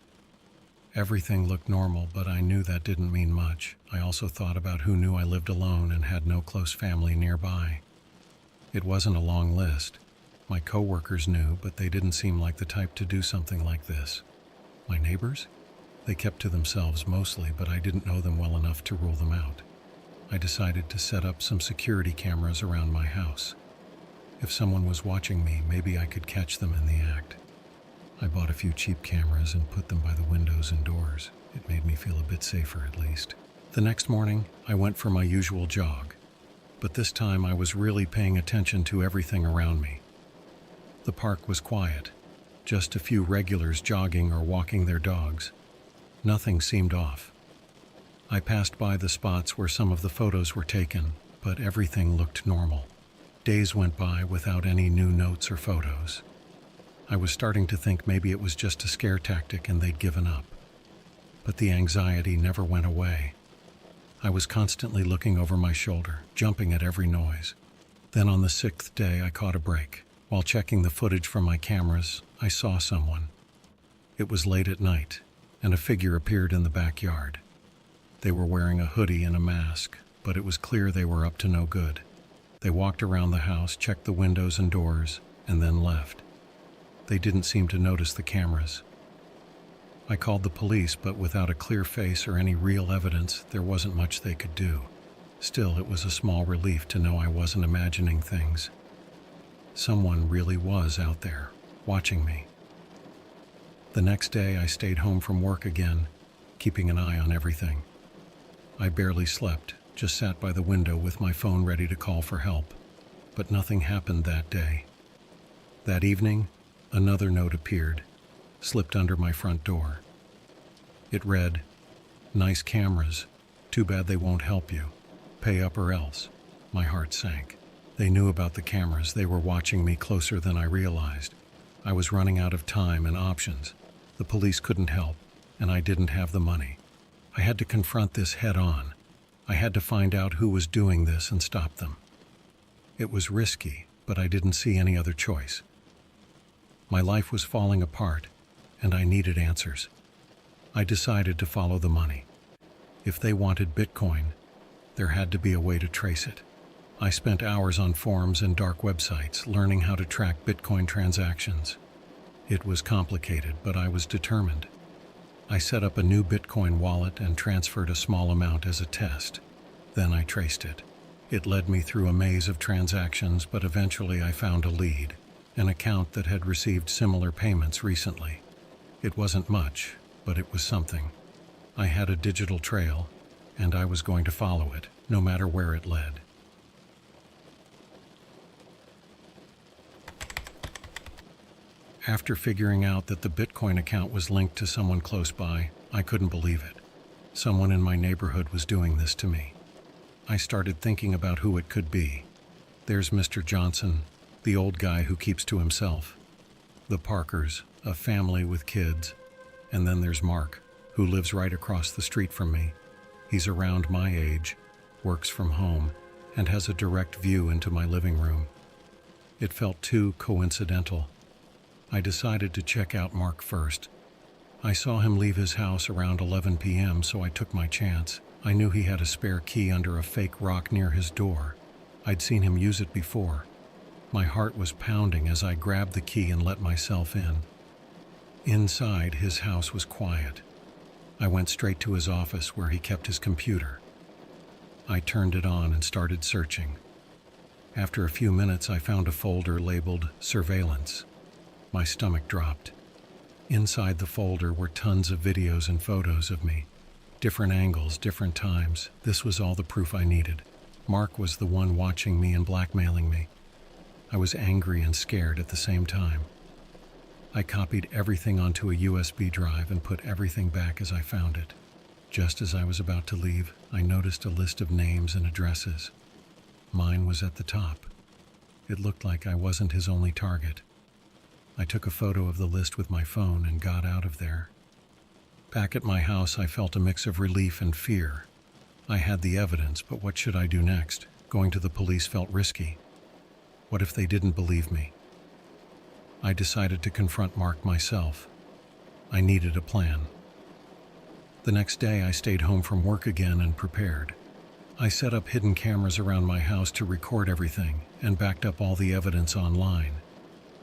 Everything looked normal, but I knew that didn't mean much. I also thought about who knew I lived alone and had no close family nearby. It wasn't a long list. My coworkers knew, but they didn't seem like the type to do something like this. My neighbors? They kept to themselves mostly, but I didn't know them well enough to rule them out. I decided to set up some security cameras around my house. If someone was watching me, maybe I could catch them in the act. I bought a few cheap cameras and put them by the windows and doors. It made me feel a bit safer, at least. The next morning, I went for my usual jog, but this time I was really paying attention to everything around me. The park was quiet, just a few regulars jogging or walking their dogs. Nothing seemed off. I passed by the spots where some of the photos were taken, but everything looked normal. Days went by without any new notes or photos. I was starting to think maybe it was just a scare tactic and they'd given up. But the anxiety never went away. I was constantly looking over my shoulder, jumping at every noise. Then on the 6th day, I caught a break. While checking the footage from my cameras, I saw someone. It was late at night, and a figure appeared in the backyard. They were wearing a hoodie and a mask, but it was clear they were up to no good. They walked around the house, checked the windows and doors, and then left. They didn't seem to notice the cameras. I called the police, but without a clear face or any real evidence, there wasn't much they could do. Still, it was a small relief to know I wasn't imagining things. Someone really was out there, watching me. The next day, I stayed home from work again, keeping an eye on everything. I barely slept, just sat by the window with my phone ready to call for help. But nothing happened that day. That evening, another note appeared, slipped under my front door. It read, "Nice cameras. Too bad they won't help you. Pay up or else." My heart sank. They knew about the cameras. They were watching me closer than I realized. I was running out of time and options. The police couldn't help, and I didn't have the money. I had to confront this head on. I had to find out who was doing this and stop them. It was risky, but I didn't see any other choice. My life was falling apart, and I needed answers. I decided to follow the money. If they wanted Bitcoin, there had to be a way to trace it. I spent hours on forums and dark websites learning how to track Bitcoin transactions. It was complicated, but I was determined. I set up a new Bitcoin wallet and transferred a small amount as a test. Then I traced it. It led me through a maze of transactions, but eventually I found a lead, an account that had received similar payments recently. It wasn't much, but it was something. I had a digital trail, and I was going to follow it, no matter where it led. After figuring out that the Bitcoin account was linked to someone close by, I couldn't believe it. Someone in my neighborhood was doing this to me. I started thinking about who it could be. There's Mr. Johnson, the old guy who keeps to himself. The Parkers, a family with kids. And then there's Mark, who lives right across the street from me. He's around my age, works from home, and has a direct view into my living room. It felt too coincidental. I decided to check out Mark first. I saw him leave his house around 11 p.m., so I took my chance. I knew he had a spare key under a fake rock near his door. I'd seen him use it before. My heart was pounding as I grabbed the key and let myself in. Inside, his house was quiet. I went straight to his office where he kept his computer. I turned it on and started searching. After a few minutes, I found a folder labeled Surveillance. My stomach dropped. Inside the folder were tons of videos and photos of me. Different angles, different times. This was all the proof I needed. Mark was the one watching me and blackmailing me. I was angry and scared at the same time. I copied everything onto a USB drive and put everything back as I found it. Just as I was about to leave, I noticed a list of names and addresses. Mine was at the top. It looked like I wasn't his only target. I took a photo of the list with my phone and got out of there. Back at my house, I felt a mix of relief and fear. I had the evidence, but what should I do next? Going to the police felt risky. What if they didn't believe me? I decided to confront Mark myself. I needed a plan. The next day, I stayed home from work again and prepared. I set up hidden cameras around my house to record everything and backed up all the evidence online.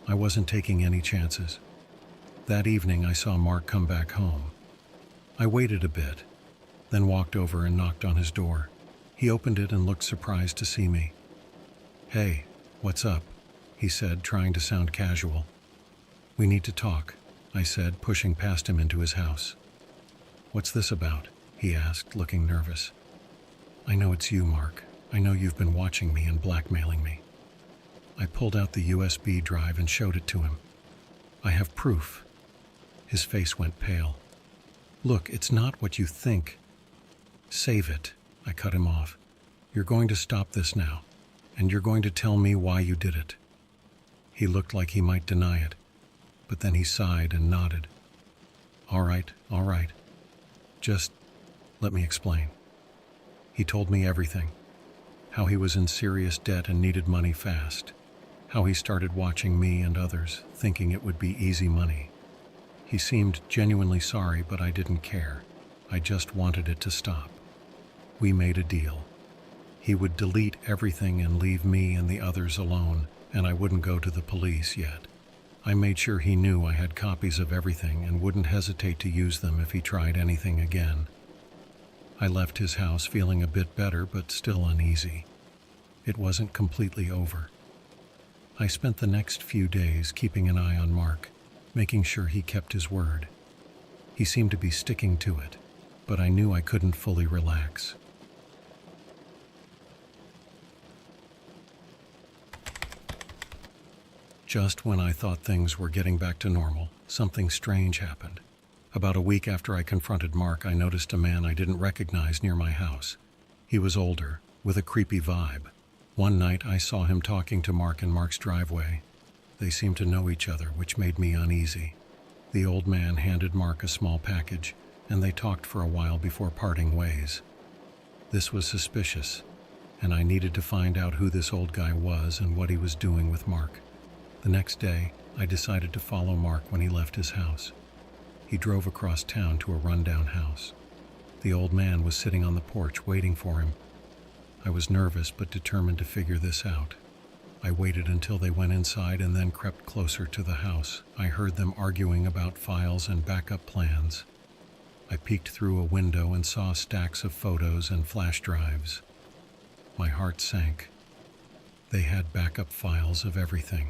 I wasn't taking any chances. That evening, I saw Mark come back home. I waited a bit, then walked over and knocked on his door. He opened it and looked surprised to see me. "Hey, what's up?" he said, trying to sound casual. "We need to talk," I said, pushing past him into his house. "What's this about?" he asked, looking nervous. "I know it's you, Mark. I know you've been watching me and blackmailing me." I pulled out the USB drive and showed it to him. "I have proof." His face went pale. "Look, it's not what you think." "Save it," I cut him off. "You're going to stop this now, and you're going to tell me why you did it." He looked like he might deny it, but then he sighed and nodded. All right. Just let me explain." He told me everything. How he was in serious debt and needed money fast. How he started watching me and others, thinking it would be easy money. He seemed genuinely sorry, but I didn't care. I just wanted it to stop. We made a deal. He would delete everything and leave me and the others alone, and I wouldn't go to the police yet. I made sure he knew I had copies of everything and wouldn't hesitate to use them if he tried anything again. I left his house feeling a bit better, but still uneasy. It wasn't completely over. I spent the next few days keeping an eye on Mark, making sure he kept his word. He seemed to be sticking to it, but I knew I couldn't fully relax. Just when I thought things were getting back to normal, something strange happened. About a week after I confronted Mark, I noticed a man I didn't recognize near my house. He was older, with a creepy vibe. One night, I saw him talking to Mark in Mark's driveway. They seemed to know each other, which made me uneasy. The old man handed Mark a small package, and they talked for a while before parting ways. This was suspicious, and I needed to find out who this old guy was and what he was doing with Mark. The next day, I decided to follow Mark when he left his house. He drove across town to a rundown house. The old man was sitting on the porch waiting for him. I was nervous but determined to figure this out. I waited until they went inside and then crept closer to the house. I heard them arguing about files and backup plans. I peeked through a window and saw stacks of photos and flash drives. My heart sank. They had backup files of everything.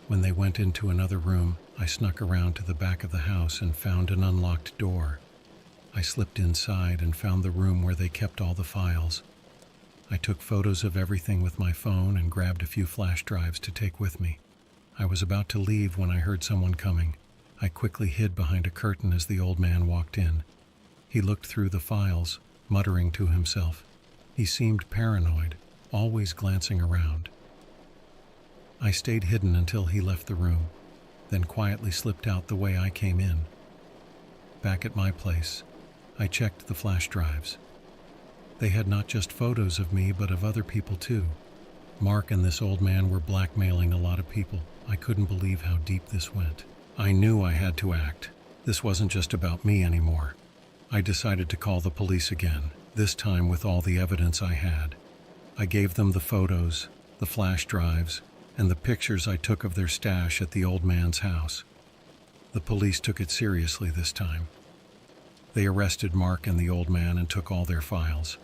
When they went into another room, I snuck around to the back of the house and found an unlocked door. I slipped inside and found the room where they kept all the files. I took photos of everything with my phone and grabbed a few flash drives to take with me. I was about to leave when I heard someone coming. I quickly hid behind a curtain as the old man walked in. He looked through the files, muttering to himself. He seemed paranoid, always glancing around. I stayed hidden until he left the room, then quietly slipped out the way I came in. Back at my place, I checked the flash drives. They had not just photos of me, but of other people too. Mark and this old man were blackmailing a lot of people. I couldn't believe how deep this went. I knew I had to act. This wasn't just about me anymore. I decided to call the police again, this time with all the evidence I had. I gave them the photos, the flash drives, and the pictures I took of their stash at the old man's house. The police took it seriously this time. They arrested Mark and the old man and took all their files.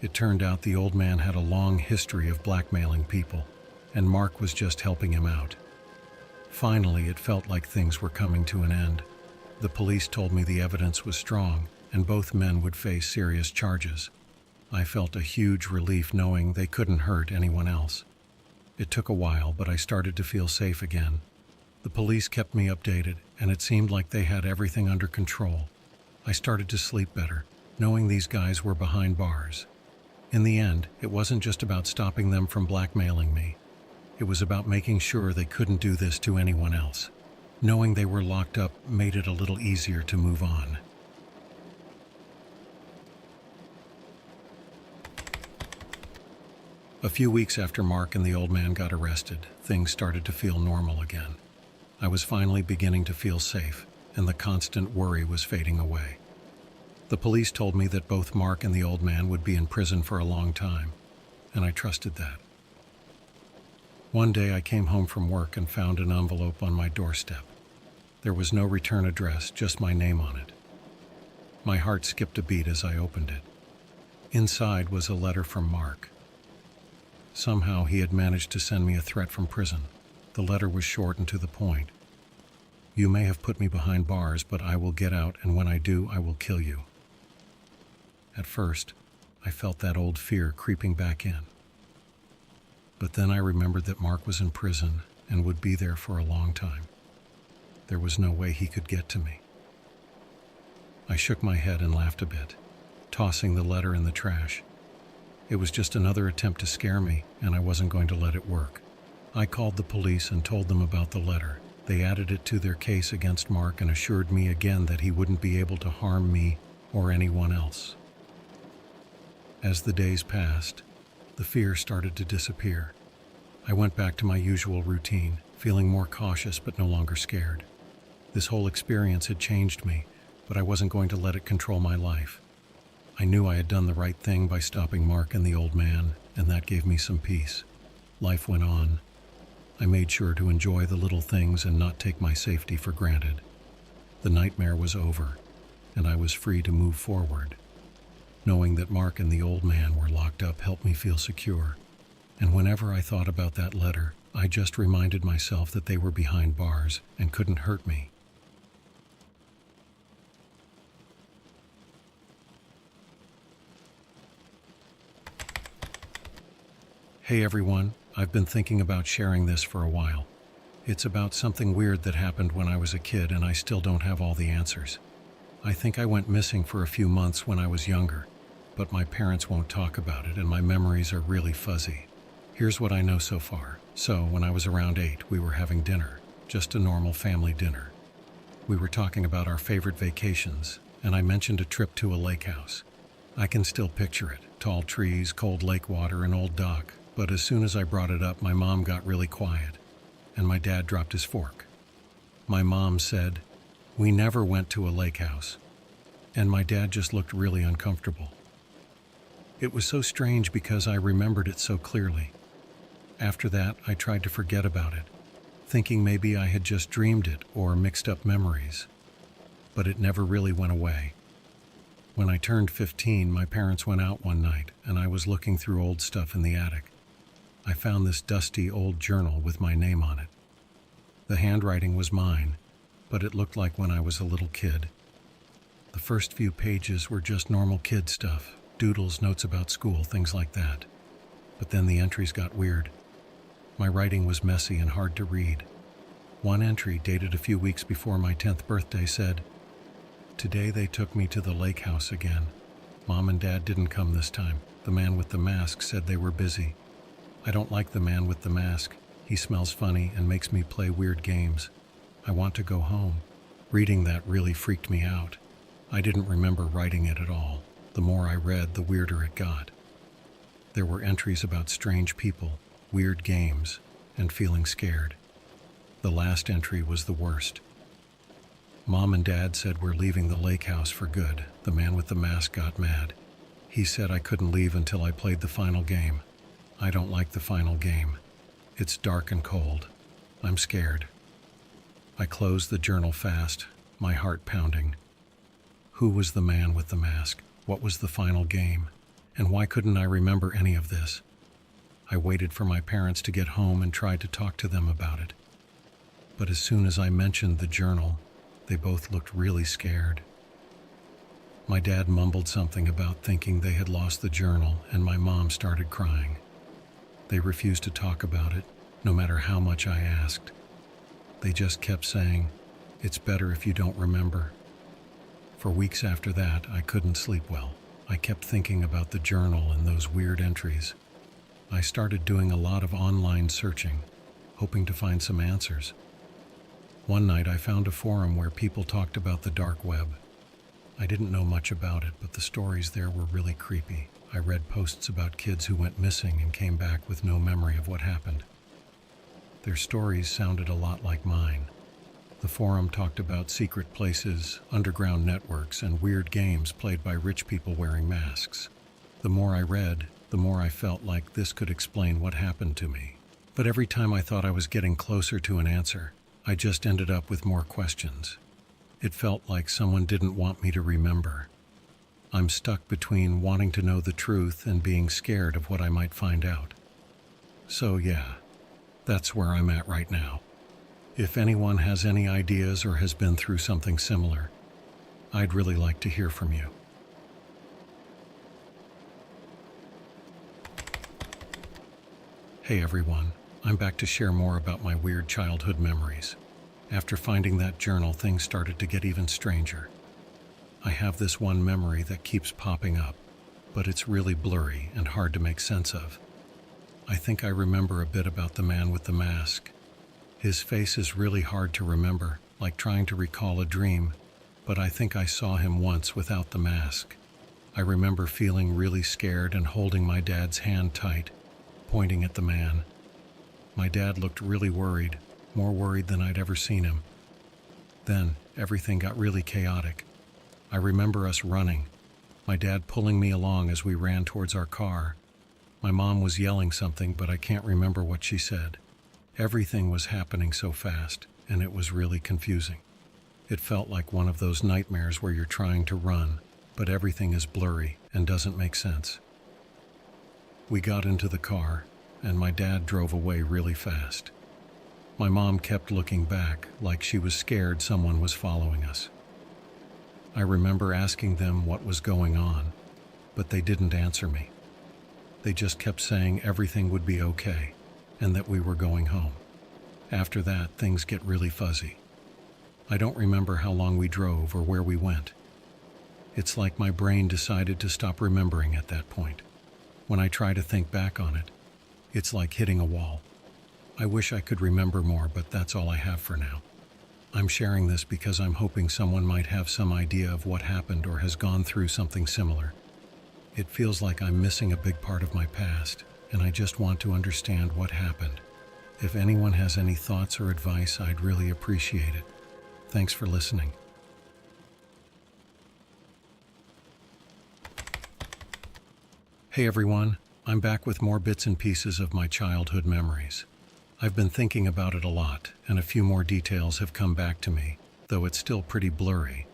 It turned out the old man had a long history of blackmailing people, and Mark was just helping him out. Finally, it felt like things were coming to an end. The police told me the evidence was strong, and both men would face serious charges. I felt a huge relief knowing they couldn't hurt anyone else. It took a while, but I started to feel safe again. The police kept me updated, and it seemed like they had everything under control. I started to sleep better, knowing these guys were behind bars. In the end, it wasn't just about stopping them from blackmailing me. It was about making sure they couldn't do this to anyone else. Knowing they were locked up made it a little easier to move on. A few weeks after Mark and the old man got arrested, things started to feel normal again. I was finally beginning to feel safe, and the constant worry was fading away. The police told me that both Mark and the old man would be in prison for a long time, and I trusted that. One day I came home from work and found an envelope on my doorstep. There was no return address, just my name on it. My heart skipped a beat as I opened it. Inside was a letter from Mark. Somehow he had managed to send me a threat from prison. The letter was short and to the point. "You may have put me behind bars, but I will get out, and when I do, I will kill you." At first, I felt that old fear creeping back in. But then I remembered that Mark was in prison and would be there for a long time. There was no way he could get to me. I shook my head and laughed a bit, tossing the letter in the trash. It was just another attempt to scare me, and I wasn't going to let it work. I called the police and told them about the letter. They added it to their case against Mark and assured me again that he wouldn't be able to harm me or anyone else. As the days passed, the fear started to disappear. I went back to my usual routine, feeling more cautious but no longer scared. This whole experience had changed me, but I wasn't going to let it control my life. I knew I had done the right thing by stopping Mark and the old man, and that gave me some peace. Life went on. I made sure to enjoy the little things and not take my safety for granted. The nightmare was over, and I was free to move forward. Knowing that Mark and the old man were locked up helped me feel secure. And whenever I thought about that letter, I just reminded myself that they were behind bars and couldn't hurt me. Hey everyone, I've been thinking about sharing this for a while. It's about something weird that happened when I was a kid and I still don't have all the answers. I think I went missing for a few months when I was younger, but my parents won't talk about it and my memories are really fuzzy. Here's what I know so far. So, when I was around 8, we were having dinner, just a normal family dinner. We were talking about our favorite vacations, and I mentioned a trip to a lake house. I can still picture it, tall trees, cold lake water, an old dock. But as soon as I brought it up, my mom got really quiet, and my dad dropped his fork. My mom said, "We never went to a lake house," and my dad just looked really uncomfortable. It was so strange because I remembered it so clearly. After that, I tried to forget about it, thinking maybe I had just dreamed it or mixed up memories. But it never really went away. When I turned 15, my parents went out one night, and I was looking through old stuff in the attic. I found this dusty old journal with my name on it. The handwriting was mine, but it looked like when I was a little kid. The first few pages were just normal kid stuff, doodles, notes about school, things like that. But then the entries got weird. My writing was messy and hard to read. One entry, dated a few weeks before my 10th birthday, said, "Today they took me to the lake house again. Mom and Dad didn't come this time. The man with the mask said they were busy. I don't like the man with the mask. He smells funny and makes me play weird games. I want to go home." Reading that really freaked me out. I didn't remember writing it at all. The more I read, the weirder it got. There were entries about strange people, weird games, and feeling scared. The last entry was the worst. Mom and Dad said we're leaving the lake house for good. The man with the mask got mad. He said I couldn't leave until I played the final game. I don't like the final game. It's dark and cold. I'm scared. I closed the journal fast, my heart pounding. Who was the man with the mask? What was the final game? And why couldn't I remember any of this? I waited for my parents to get home and tried to talk to them about it. But as soon as I mentioned the journal, they both looked really scared. My dad mumbled something about thinking they had lost the journal, and my mom started crying. They refused to talk about it, no matter how much I asked. They just kept saying, "It's better if you don't remember." For weeks after that, I couldn't sleep well. I kept thinking about the journal and those weird entries. I started doing a lot of online searching, hoping to find some answers. One night I found a forum where people talked about the dark web. I didn't know much about it, but the stories there were really creepy. I read posts about kids who went missing and came back with no memory of what happened. Their stories sounded a lot like mine. The forum talked about secret places, underground networks, and weird games played by rich people wearing masks. The more I read, the more I felt like this could explain what happened to me. But every time I thought I was getting closer to an answer, I just ended up with more questions. It felt like someone didn't want me to remember. I'm stuck between wanting to know the truth and being scared of what I might find out. So yeah, that's where I'm at right now. If anyone has any ideas or has been through something similar, I'd really like to hear from you. Hey everyone, I'm back to share more about my weird childhood memories. After finding that journal, things started to get even stranger. I have this one memory that keeps popping up, but it's really blurry and hard to make sense of. I think I remember a bit about the man with the mask. His face is really hard to remember, like trying to recall a dream, but I think I saw him once without the mask. I remember feeling really scared and holding my dad's hand tight, pointing at the man. My dad looked really worried, more worried than I'd ever seen him. Then, everything got really chaotic. I remember us running, my dad pulling me along as we ran towards our car. My mom was yelling something, but I can't remember what she said. Everything was happening so fast, and it was really confusing. It felt like one of those nightmares where you're trying to run, but everything is blurry and doesn't make sense. We got into the car, and my dad drove away really fast. My mom kept looking back, like she was scared someone was following us. I remember asking them what was going on, but they didn't answer me. They just kept saying everything would be okay, and that we were going home. After that, things get really fuzzy. I don't remember how long we drove or where we went. It's like my brain decided to stop remembering at that point. When I try to think back on it, it's like hitting a wall. I wish I could remember more, but that's all I have for now. I'm sharing this because I'm hoping someone might have some idea of what happened or has gone through something similar. It feels like I'm missing a big part of my past, and I just want to understand what happened. If anyone has any thoughts or advice, I'd really appreciate it. Thanks for listening. Hey everyone, I'm back with more bits and pieces of my childhood memories. I've been thinking about it a lot, and a few more details have come back to me, though it's still pretty blurry.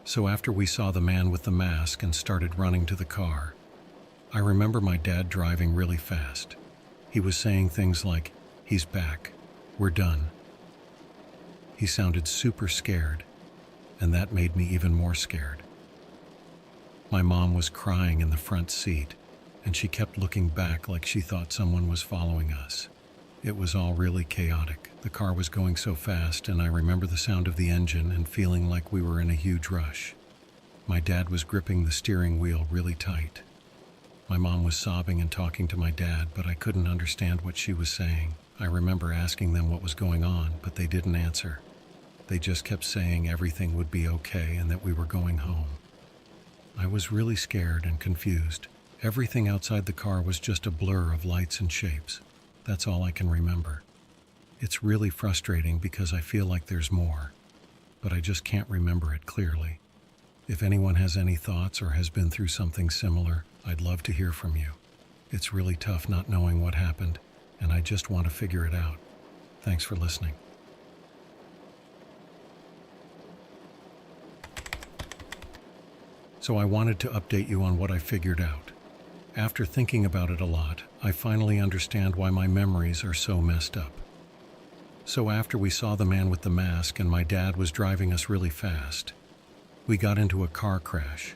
So after we saw the man with the mask and started running to the car, I remember my dad driving really fast. He was saying things like, "He's back. We're done." He sounded super scared, and that made me even more scared. My mom was crying in the front seat, and she kept looking back like she thought someone was following us. It was all really chaotic. The car was going so fast, and I remember the sound of the engine and feeling like we were in a huge rush. My dad was gripping the steering wheel really tight. My mom was sobbing and talking to my dad, but I couldn't understand what she was saying. I remember asking them what was going on, but they didn't answer. They just kept saying everything would be okay and that we were going home. I was really scared and confused. Everything outside the car was just a blur of lights and shapes. That's all I can remember. It's really frustrating because I feel like there's more, but I just can't remember it clearly. If anyone has any thoughts or has been through something similar, I'd love to hear from you. It's really tough not knowing what happened, and I just want to figure it out. Thanks for listening. So I wanted to update you on what I figured out. After thinking about it a lot, I finally understand why my memories are so messed up. So after we saw the man with the mask and my dad was driving us really fast, we got into a car crash.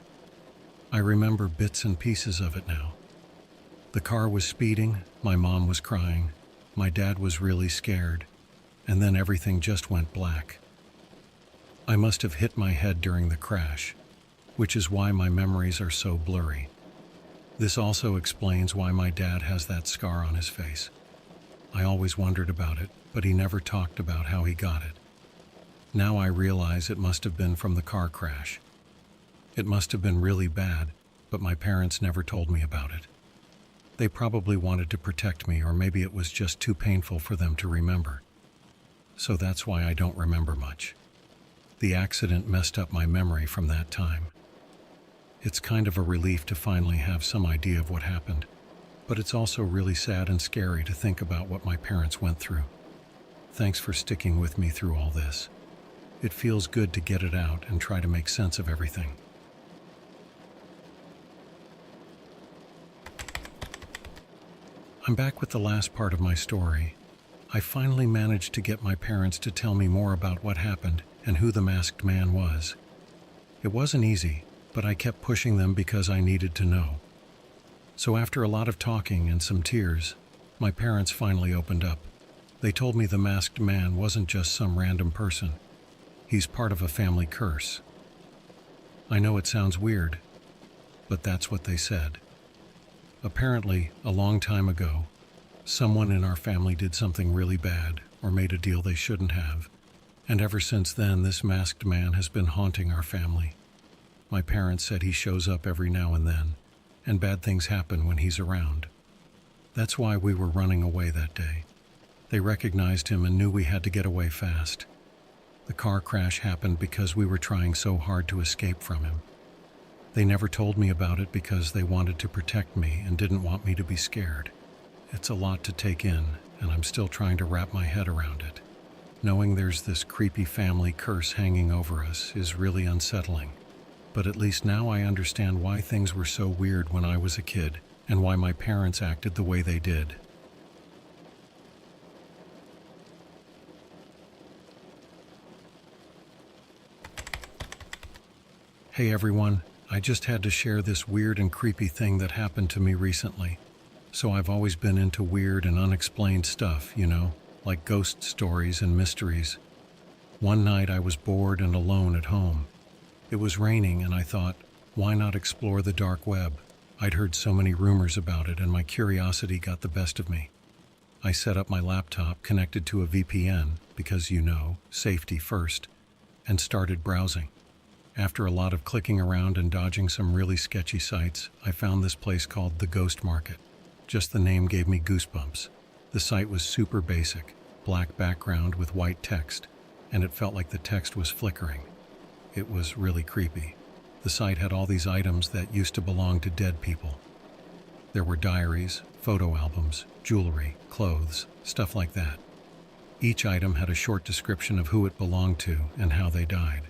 I remember bits and pieces of it now. The car was speeding, my mom was crying, my dad was really scared, and then everything just went black. I must have hit my head during the crash, which is why my memories are so blurry. This also explains why my dad has that scar on his face. I always wondered about it, but he never talked about how he got it. Now I realize it must have been from the car crash. It must have been really bad, but my parents never told me about it. They probably wanted to protect me, or maybe it was just too painful for them to remember. So that's why I don't remember much. The accident messed up my memory from that time. It's kind of a relief to finally have some idea of what happened, but it's also really sad and scary to think about what my parents went through. Thanks for sticking with me through all this. It feels good to get it out and try to make sense of everything. I'm back with the last part of my story. I finally managed to get my parents to tell me more about what happened and who the masked man was. It wasn't easy, but I kept pushing them because I needed to know. So after a lot of talking and some tears, my parents finally opened up. They told me the masked man wasn't just some random person. He's part of a family curse. I know it sounds weird, but that's what they said. Apparently, a long time ago, someone in our family did something really bad or made a deal they shouldn't have, and ever since then this masked man has been haunting our family. My parents said he shows up every now and then, and bad things happen when he's around. That's why we were running away that day. They recognized him and knew we had to get away fast. The car crash happened because we were trying so hard to escape from him. They never told me about it because they wanted to protect me and didn't want me to be scared. It's a lot to take in, and I'm still trying to wrap my head around it. Knowing there's this creepy family curse hanging over us is really unsettling. But at least now I understand why things were so weird when I was a kid, and why my parents acted the way they did. Hey everyone, I just had to share this weird and creepy thing that happened to me recently. So I've always been into weird and unexplained stuff, like ghost stories and mysteries. One night I was bored and alone at home. It was raining and I thought, why not explore the dark web? I'd heard so many rumors about it and my curiosity got the best of me. I set up my laptop connected to a VPN because, safety first, and started browsing. After a lot of clicking around and dodging some really sketchy sites, I found this place called the Ghost Market. Just the name gave me goosebumps. The site was super basic, black background with white text, and it felt like the text was flickering. It was really creepy. The site had all these items that used to belong to dead people. There were diaries, photo albums, jewelry, clothes, stuff like that. Each item had a short description of who it belonged to and how they died.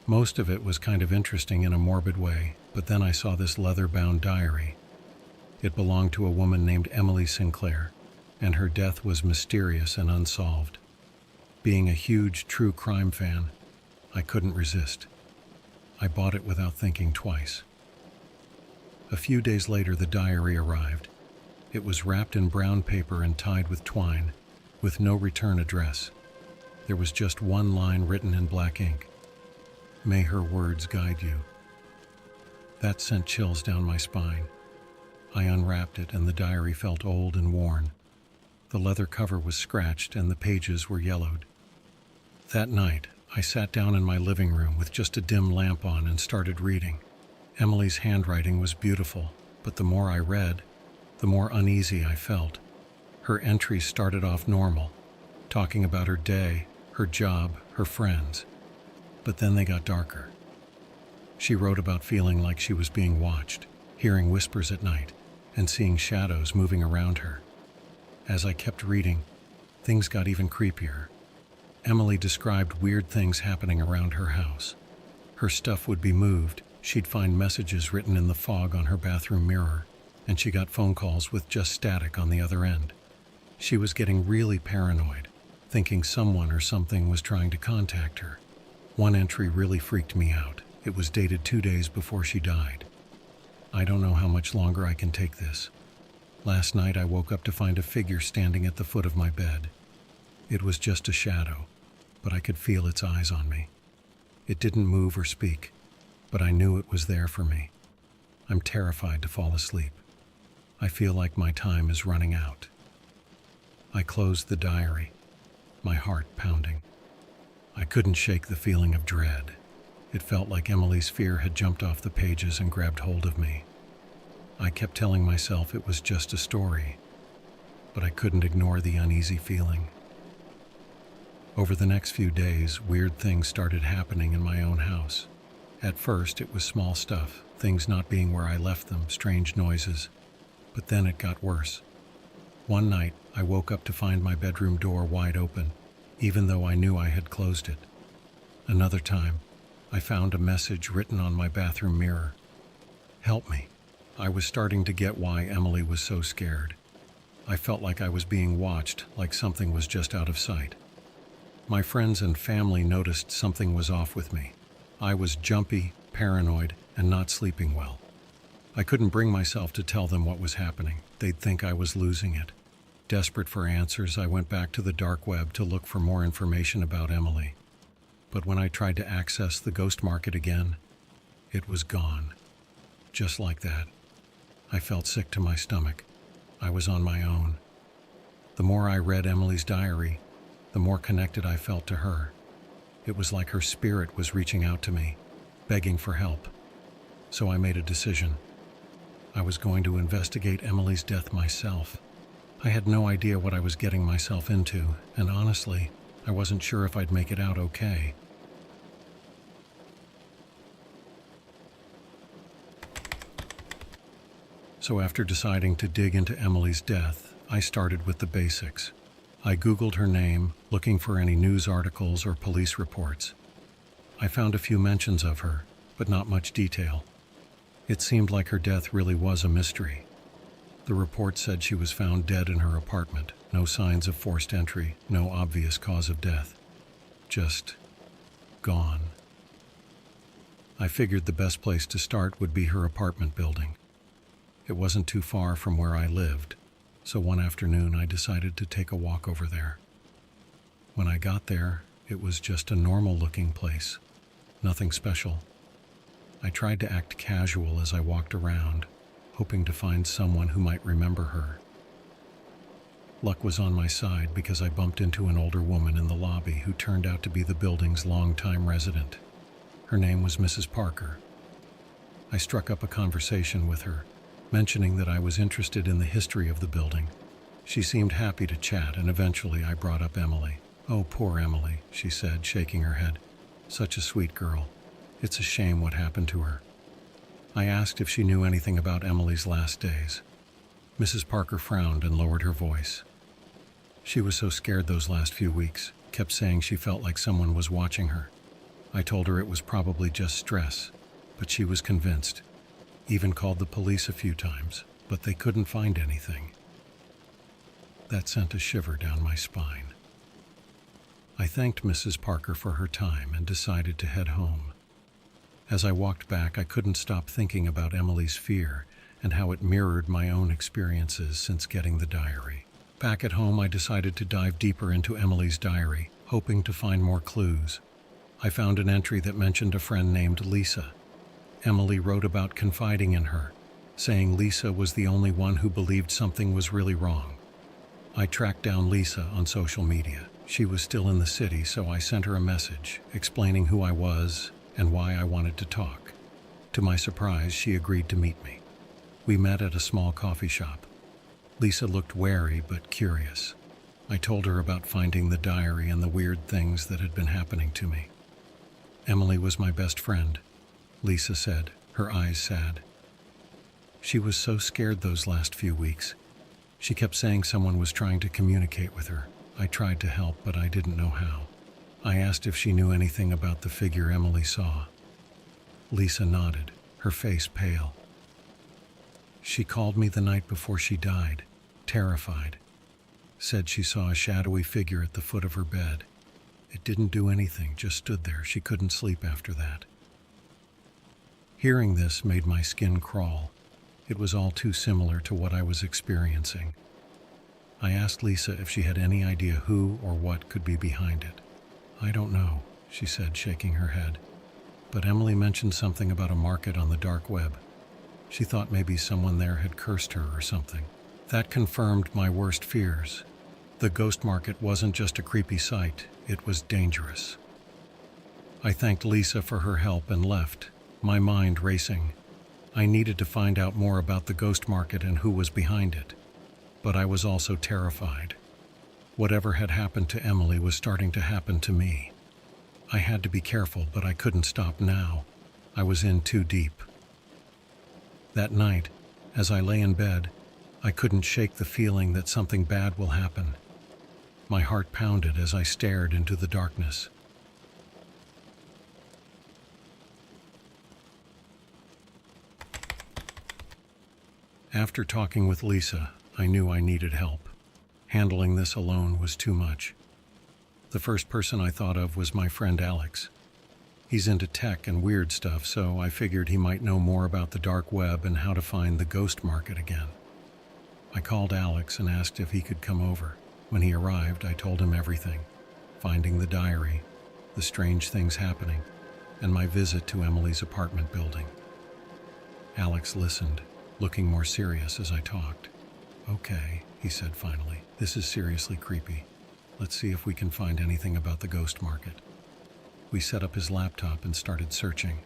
Most of it was kind of interesting in a morbid way, but then I saw this leather-bound diary. It belonged to a woman named Emily Sinclair, and her death was mysterious and unsolved. Being a huge true crime fan, I couldn't resist. I bought it without thinking twice. A few days later, the diary arrived. It was wrapped in brown paper and tied with twine, with no return address. There was just one line written in black ink. May her words guide you. That sent chills down my spine. I unwrapped it and the diary felt old and worn. The leather cover was scratched and the pages were yellowed. That night, I sat down in my living room with just a dim lamp on and started reading. Emily's handwriting was beautiful, but the more I read, the more uneasy I felt. Her entries started off normal, talking about her day, her job, her friends. But then they got darker. She wrote about feeling like she was being watched, hearing whispers at night, and seeing shadows moving around her. As I kept reading, things got even creepier. Emily described weird things happening around her house. Her stuff would be moved, she'd find messages written in the fog on her bathroom mirror, and she got phone calls with just static on the other end. She was getting really paranoid, thinking someone or something was trying to contact her. One entry really freaked me out. It was dated 2 days before she died. I don't know how much longer I can take this. Last night I woke up to find a figure standing at the foot of my bed. It was just a shadow, but I could feel its eyes on me. It didn't move or speak, but I knew it was there for me. I'm terrified to fall asleep. I feel like my time is running out. I closed the diary, my heart pounding. I couldn't shake the feeling of dread. It felt like Emily's fear had jumped off the pages and grabbed hold of me. I kept telling myself it was just a story, but I couldn't ignore the uneasy feeling. Over the next few days, weird things started happening in my own house. At first, it was small stuff, things not being where I left them, strange noises. But then it got worse. One night, I woke up to find my bedroom door wide open, even though I knew I had closed it. Another time, I found a message written on my bathroom mirror. "Help me." I was starting to get why Emily was so scared. I felt like I was being watched, like something was just out of sight. My friends and family noticed something was off with me. I was jumpy, paranoid, and not sleeping well. I couldn't bring myself to tell them what was happening. They'd think I was losing it. Desperate for answers, I went back to the dark web to look for more information about Emily. But when I tried to access the ghost market again, it was gone. Just like that. I felt sick to my stomach. I was on my own. The more I read Emily's diary, the more connected I felt to her. It was like her spirit was reaching out to me, begging for help. So I made a decision. I was going to investigate Emily's death myself. I had no idea what I was getting myself into, and honestly, I wasn't sure if I'd make it out okay. So after deciding to dig into Emily's death, I started with the basics. I Googled her name, looking for any news articles or police reports. I found a few mentions of her, but not much detail. It seemed like her death really was a mystery. The report said she was found dead in her apartment, no signs of forced entry, no obvious cause of death. Just gone. I figured the best place to start would be her apartment building. It wasn't too far from where I lived, so one afternoon I decided to take a walk over there. When I got there, it was just a normal-looking place, nothing special. I tried to act casual as I walked around, hoping to find someone who might remember her. Luck was on my side because I bumped into an older woman in the lobby who turned out to be the building's longtime resident. Her name was Mrs. Parker. I struck up a conversation with her, mentioning that I was interested in the history of the building. She seemed happy to chat, and eventually I brought up Emily. "Oh, poor Emily," she said, shaking her head. "Such a sweet girl. It's a shame what happened to her." I asked if she knew anything about Emily's last days. Mrs. Parker frowned and lowered her voice. She was so scared those last few weeks, kept saying she felt like someone was watching her. I told her it was probably just stress, but she was convinced. Even called the police a few times, but they couldn't find anything. That sent a shiver down my spine. I thanked Mrs. Parker for her time and decided to head home. As I walked back, I couldn't stop thinking about Emily's fear and how it mirrored my own experiences since getting the diary. Back at home, I decided to dive deeper into Emily's diary, hoping to find more clues. I found an entry that mentioned a friend named Lisa. Emily wrote about confiding in her, saying Lisa was the only one who believed something was really wrong. I tracked down Lisa on social media. She was still in the city, so I sent her a message explaining who I was and why I wanted to talk. To my surprise, she agreed to meet me. We met at a small coffee shop. Lisa looked wary but curious. I told her about finding the diary and the weird things that had been happening to me. Emily was my best friend, Lisa said, her eyes sad. She was so scared those last few weeks. She kept saying someone was trying to communicate with her. I tried to help, but I didn't know how. I asked if she knew anything about the figure Emily saw. Lisa nodded, her face pale. She called me the night before she died, terrified. Said she saw a shadowy figure at the foot of her bed. It didn't do anything, just stood there. She couldn't sleep after that. Hearing this made my skin crawl. It was all too similar to what I was experiencing. I asked Lisa if she had any idea who or what could be behind it. I don't know, she said, shaking her head. But Emily mentioned something about a market on the dark web. She thought maybe someone there had cursed her or something. That confirmed my worst fears. The ghost market wasn't just a creepy sight, it was dangerous. I thanked Lisa for her help and left, my mind racing. I needed to find out more about the ghost market and who was behind it. But I was also terrified. Whatever had happened to Emily was starting to happen to me. I had to be careful, but I couldn't stop now. I was in too deep. That night, as I lay in bed, I couldn't shake the feeling that something bad will happen. My heart pounded as I stared into the darkness. After talking with Lisa, I knew I needed help. Handling this alone was too much. The first person I thought of was my friend Alex. He's into tech and weird stuff, so I figured he might know more about the dark web and how to find the ghost market again. I called Alex and asked if he could come over. When he arrived, I told him everything. Finding the diary, the strange things happening, and my visit to Emily's apartment building. Alex listened, looking more serious as I talked. Okay, he said finally. This is seriously creepy. Let's see if we can find anything about the ghost market. We set up his laptop and started searching.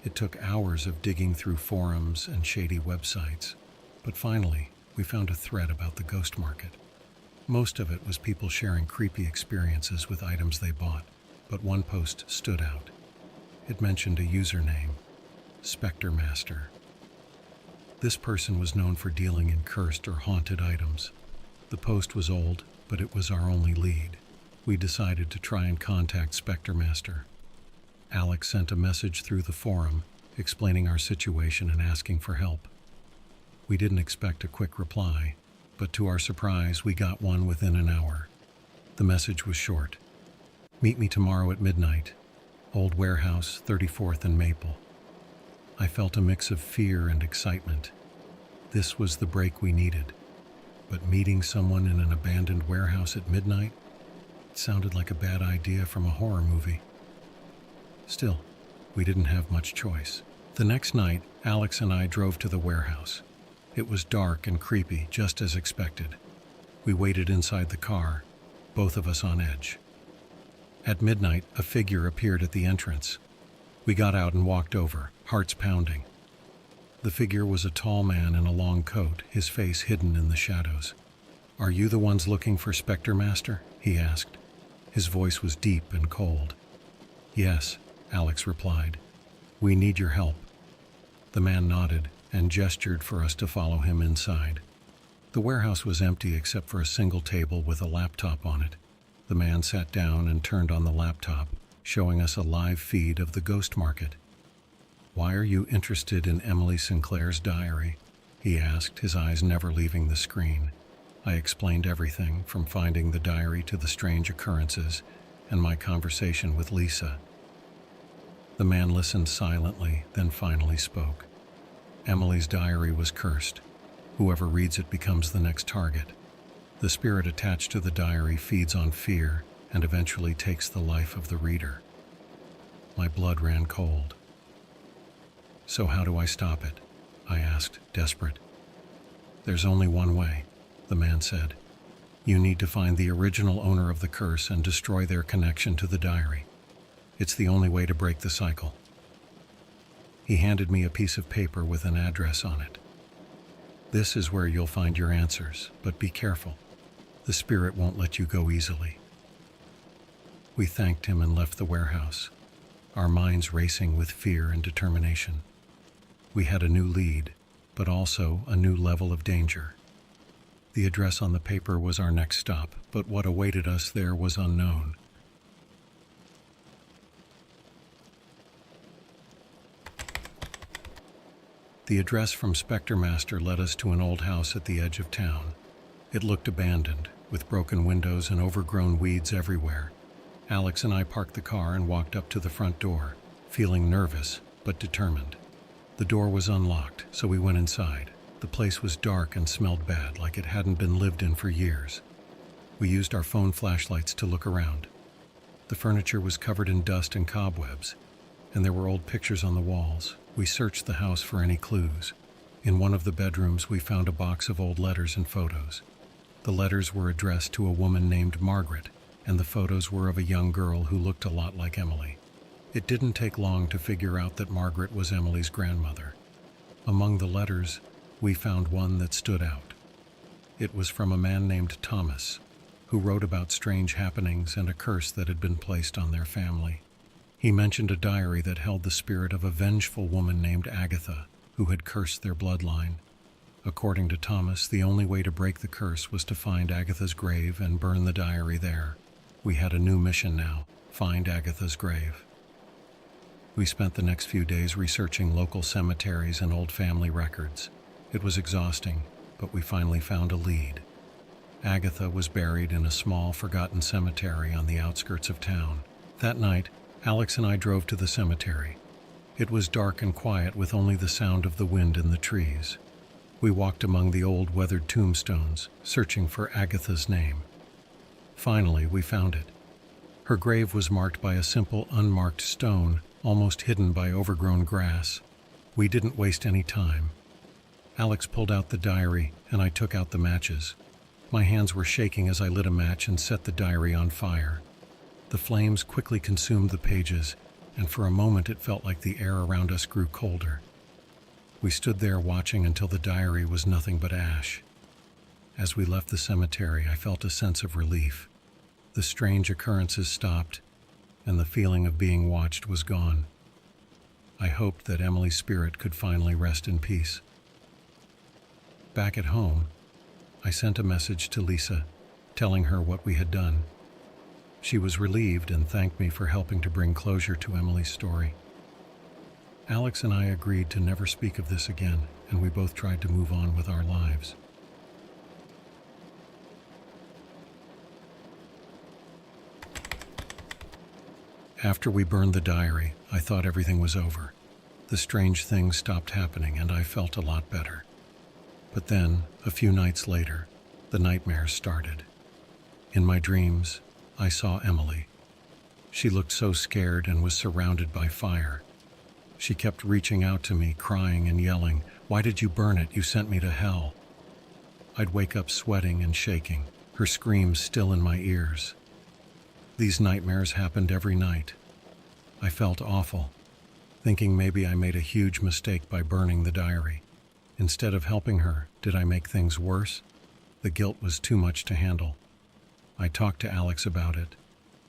It took hours of digging through forums and shady websites, but finally, we found a thread about the ghost market. Most of it was people sharing creepy experiences with items they bought, but one post stood out. It mentioned a username, Spectre Master. This person was known for dealing in cursed or haunted items. The post was old, but it was our only lead. We decided to try and contact Spectre Master. Alex sent a message through the forum, explaining our situation and asking for help. We didn't expect a quick reply, but to our surprise, we got one within an hour. The message was short. Meet me tomorrow at midnight. Old Warehouse, 34th and Maple. I felt a mix of fear and excitement. This was the break we needed. But meeting someone in an abandoned warehouse at midnight? It sounded like a bad idea from a horror movie. Still, we didn't have much choice. The next night, Alex and I drove to the warehouse. It was dark and creepy, just as expected. We waited inside the car, both of us on edge. At midnight, a figure appeared at the entrance. We got out and walked over, hearts pounding. The figure was a tall man in a long coat, his face hidden in the shadows. "Are you the ones looking for Spectre Master?" he asked. His voice was deep and cold. "Yes," Alex replied. "We need your help." The man nodded and gestured for us to follow him inside. The warehouse was empty except for a single table with a laptop on it. The man sat down and turned on the laptop, showing us a live feed of the ghost market. "Why are you interested in Emily Sinclair's diary?" he asked, his eyes never leaving the screen. I explained everything, from finding the diary to the strange occurrences and my conversation with Lisa. The man listened silently, then finally spoke. Emily's diary was cursed. Whoever reads it becomes the next target. The spirit attached to the diary feeds on fear and eventually takes the life of the reader. My blood ran cold. "So how do I stop it?" I asked, desperate. "There's only one way," the man said. You need to find the original owner of the curse and destroy their connection to the diary. It's the only way to break the cycle." He handed me a piece of paper with an address on it. "This is where you'll find your answers, but be careful. The spirit won't let you go easily." We thanked him and left the warehouse, our minds racing with fear and determination. We had a new lead, but also a new level of danger. The address on the paper was our next stop, but what awaited us there was unknown. The address from Spectre Master led us to an old house at the edge of town. It looked abandoned, with broken windows and overgrown weeds everywhere. Alex and I parked the car and walked up to the front door, feeling nervous but determined. The door was unlocked, so we went inside. The place was dark and smelled bad, like it hadn't been lived in for years. We used our phone flashlights to look around. The furniture was covered in dust and cobwebs, and there were old pictures on the walls. We searched the house for any clues. In one of the bedrooms, we found a box of old letters and photos. The letters were addressed to a woman named Margaret, and the photos were of a young girl who looked a lot like Emily. It didn't take long to figure out that Margaret was Emily's grandmother. Among the letters, we found one that stood out. It was from a man named Thomas, who wrote about strange happenings and a curse that had been placed on their family. He mentioned a diary that held the spirit of a vengeful woman named Agatha, who had cursed their bloodline. According to Thomas, the only way to break the curse was to find Agatha's grave and burn the diary there. We had a new mission now: find Agatha's grave. We spent the next few days researching local cemeteries and old family records. It was exhausting, but we finally found a lead. Agatha was buried in a small, forgotten cemetery on the outskirts of town. That night, Alex and I drove to the cemetery. It was dark and quiet, with only the sound of the wind in the trees. We walked among the old, weathered tombstones, searching for Agatha's name. Finally, we found it. Her grave was marked by a simple, unmarked stone, almost hidden by overgrown grass. We didn't waste any time. Alex pulled out the diary, and I took out the matches. My hands were shaking as I lit a match and set the diary on fire. The flames quickly consumed the pages, and for a moment it felt like the air around us grew colder. We stood there watching until the diary was nothing but ash. As we left the cemetery, I felt a sense of relief. The strange occurrences stopped, and the feeling of being watched was gone. I hoped that Emily's spirit could finally rest in peace. Back at home, I sent a message to Lisa, telling her what we had done. She was relieved and thanked me for helping to bring closure to Emily's story. Alex and I agreed to never speak of this again, and we both tried to move on with our lives. After we burned the diary, I thought everything was over. The strange things stopped happening, and I felt a lot better. But then, a few nights later, the nightmares started. In my dreams, I saw Emily. She looked so scared and was surrounded by fire. She kept reaching out to me, crying and yelling, "Why did you burn it? You sent me to hell." I'd wake up sweating and shaking, her screams still in my ears. These nightmares happened every night. I felt awful, thinking maybe I made a huge mistake by burning the diary. Instead of helping her, did I make things worse? The guilt was too much to handle. I talked to Alex about it,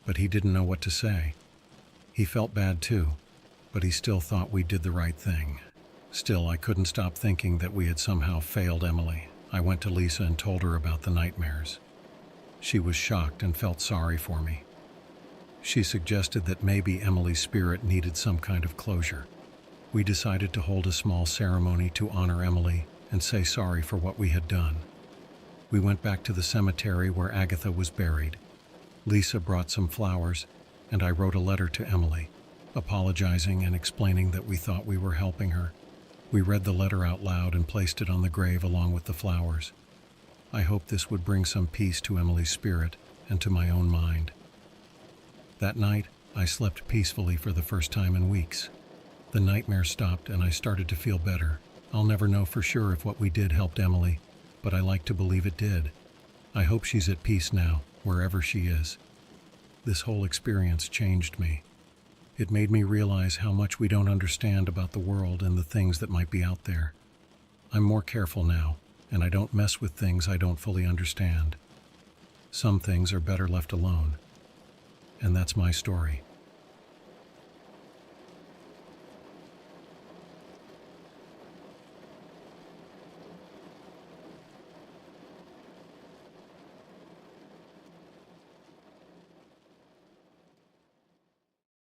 but he didn't know what to say. He felt bad too, but he still thought we did the right thing. Still, I couldn't stop thinking that we had somehow failed Emily. I went to Lisa and told her about the nightmares. She was shocked and felt sorry for me. She suggested that maybe Emily's spirit needed some kind of closure. We decided to hold a small ceremony to honor Emily and say sorry for what we had done. We went back to the cemetery where Agatha was buried. Lisa brought some flowers, and I wrote a letter to Emily, apologizing and explaining that we thought we were helping her. We read the letter out loud and placed it on the grave along with the flowers. I hoped this would bring some peace to Emily's spirit and to my own mind. That night, I slept peacefully for the first time in weeks. The nightmare stopped and I started to feel better. I'll never know for sure if what we did helped Emily, but I like to believe it did. I hope she's at peace now, wherever she is. This whole experience changed me. It made me realize how much we don't understand about the world and the things that might be out there. I'm more careful now, and I don't mess with things I don't fully understand. Some things are better left alone. And that's my story.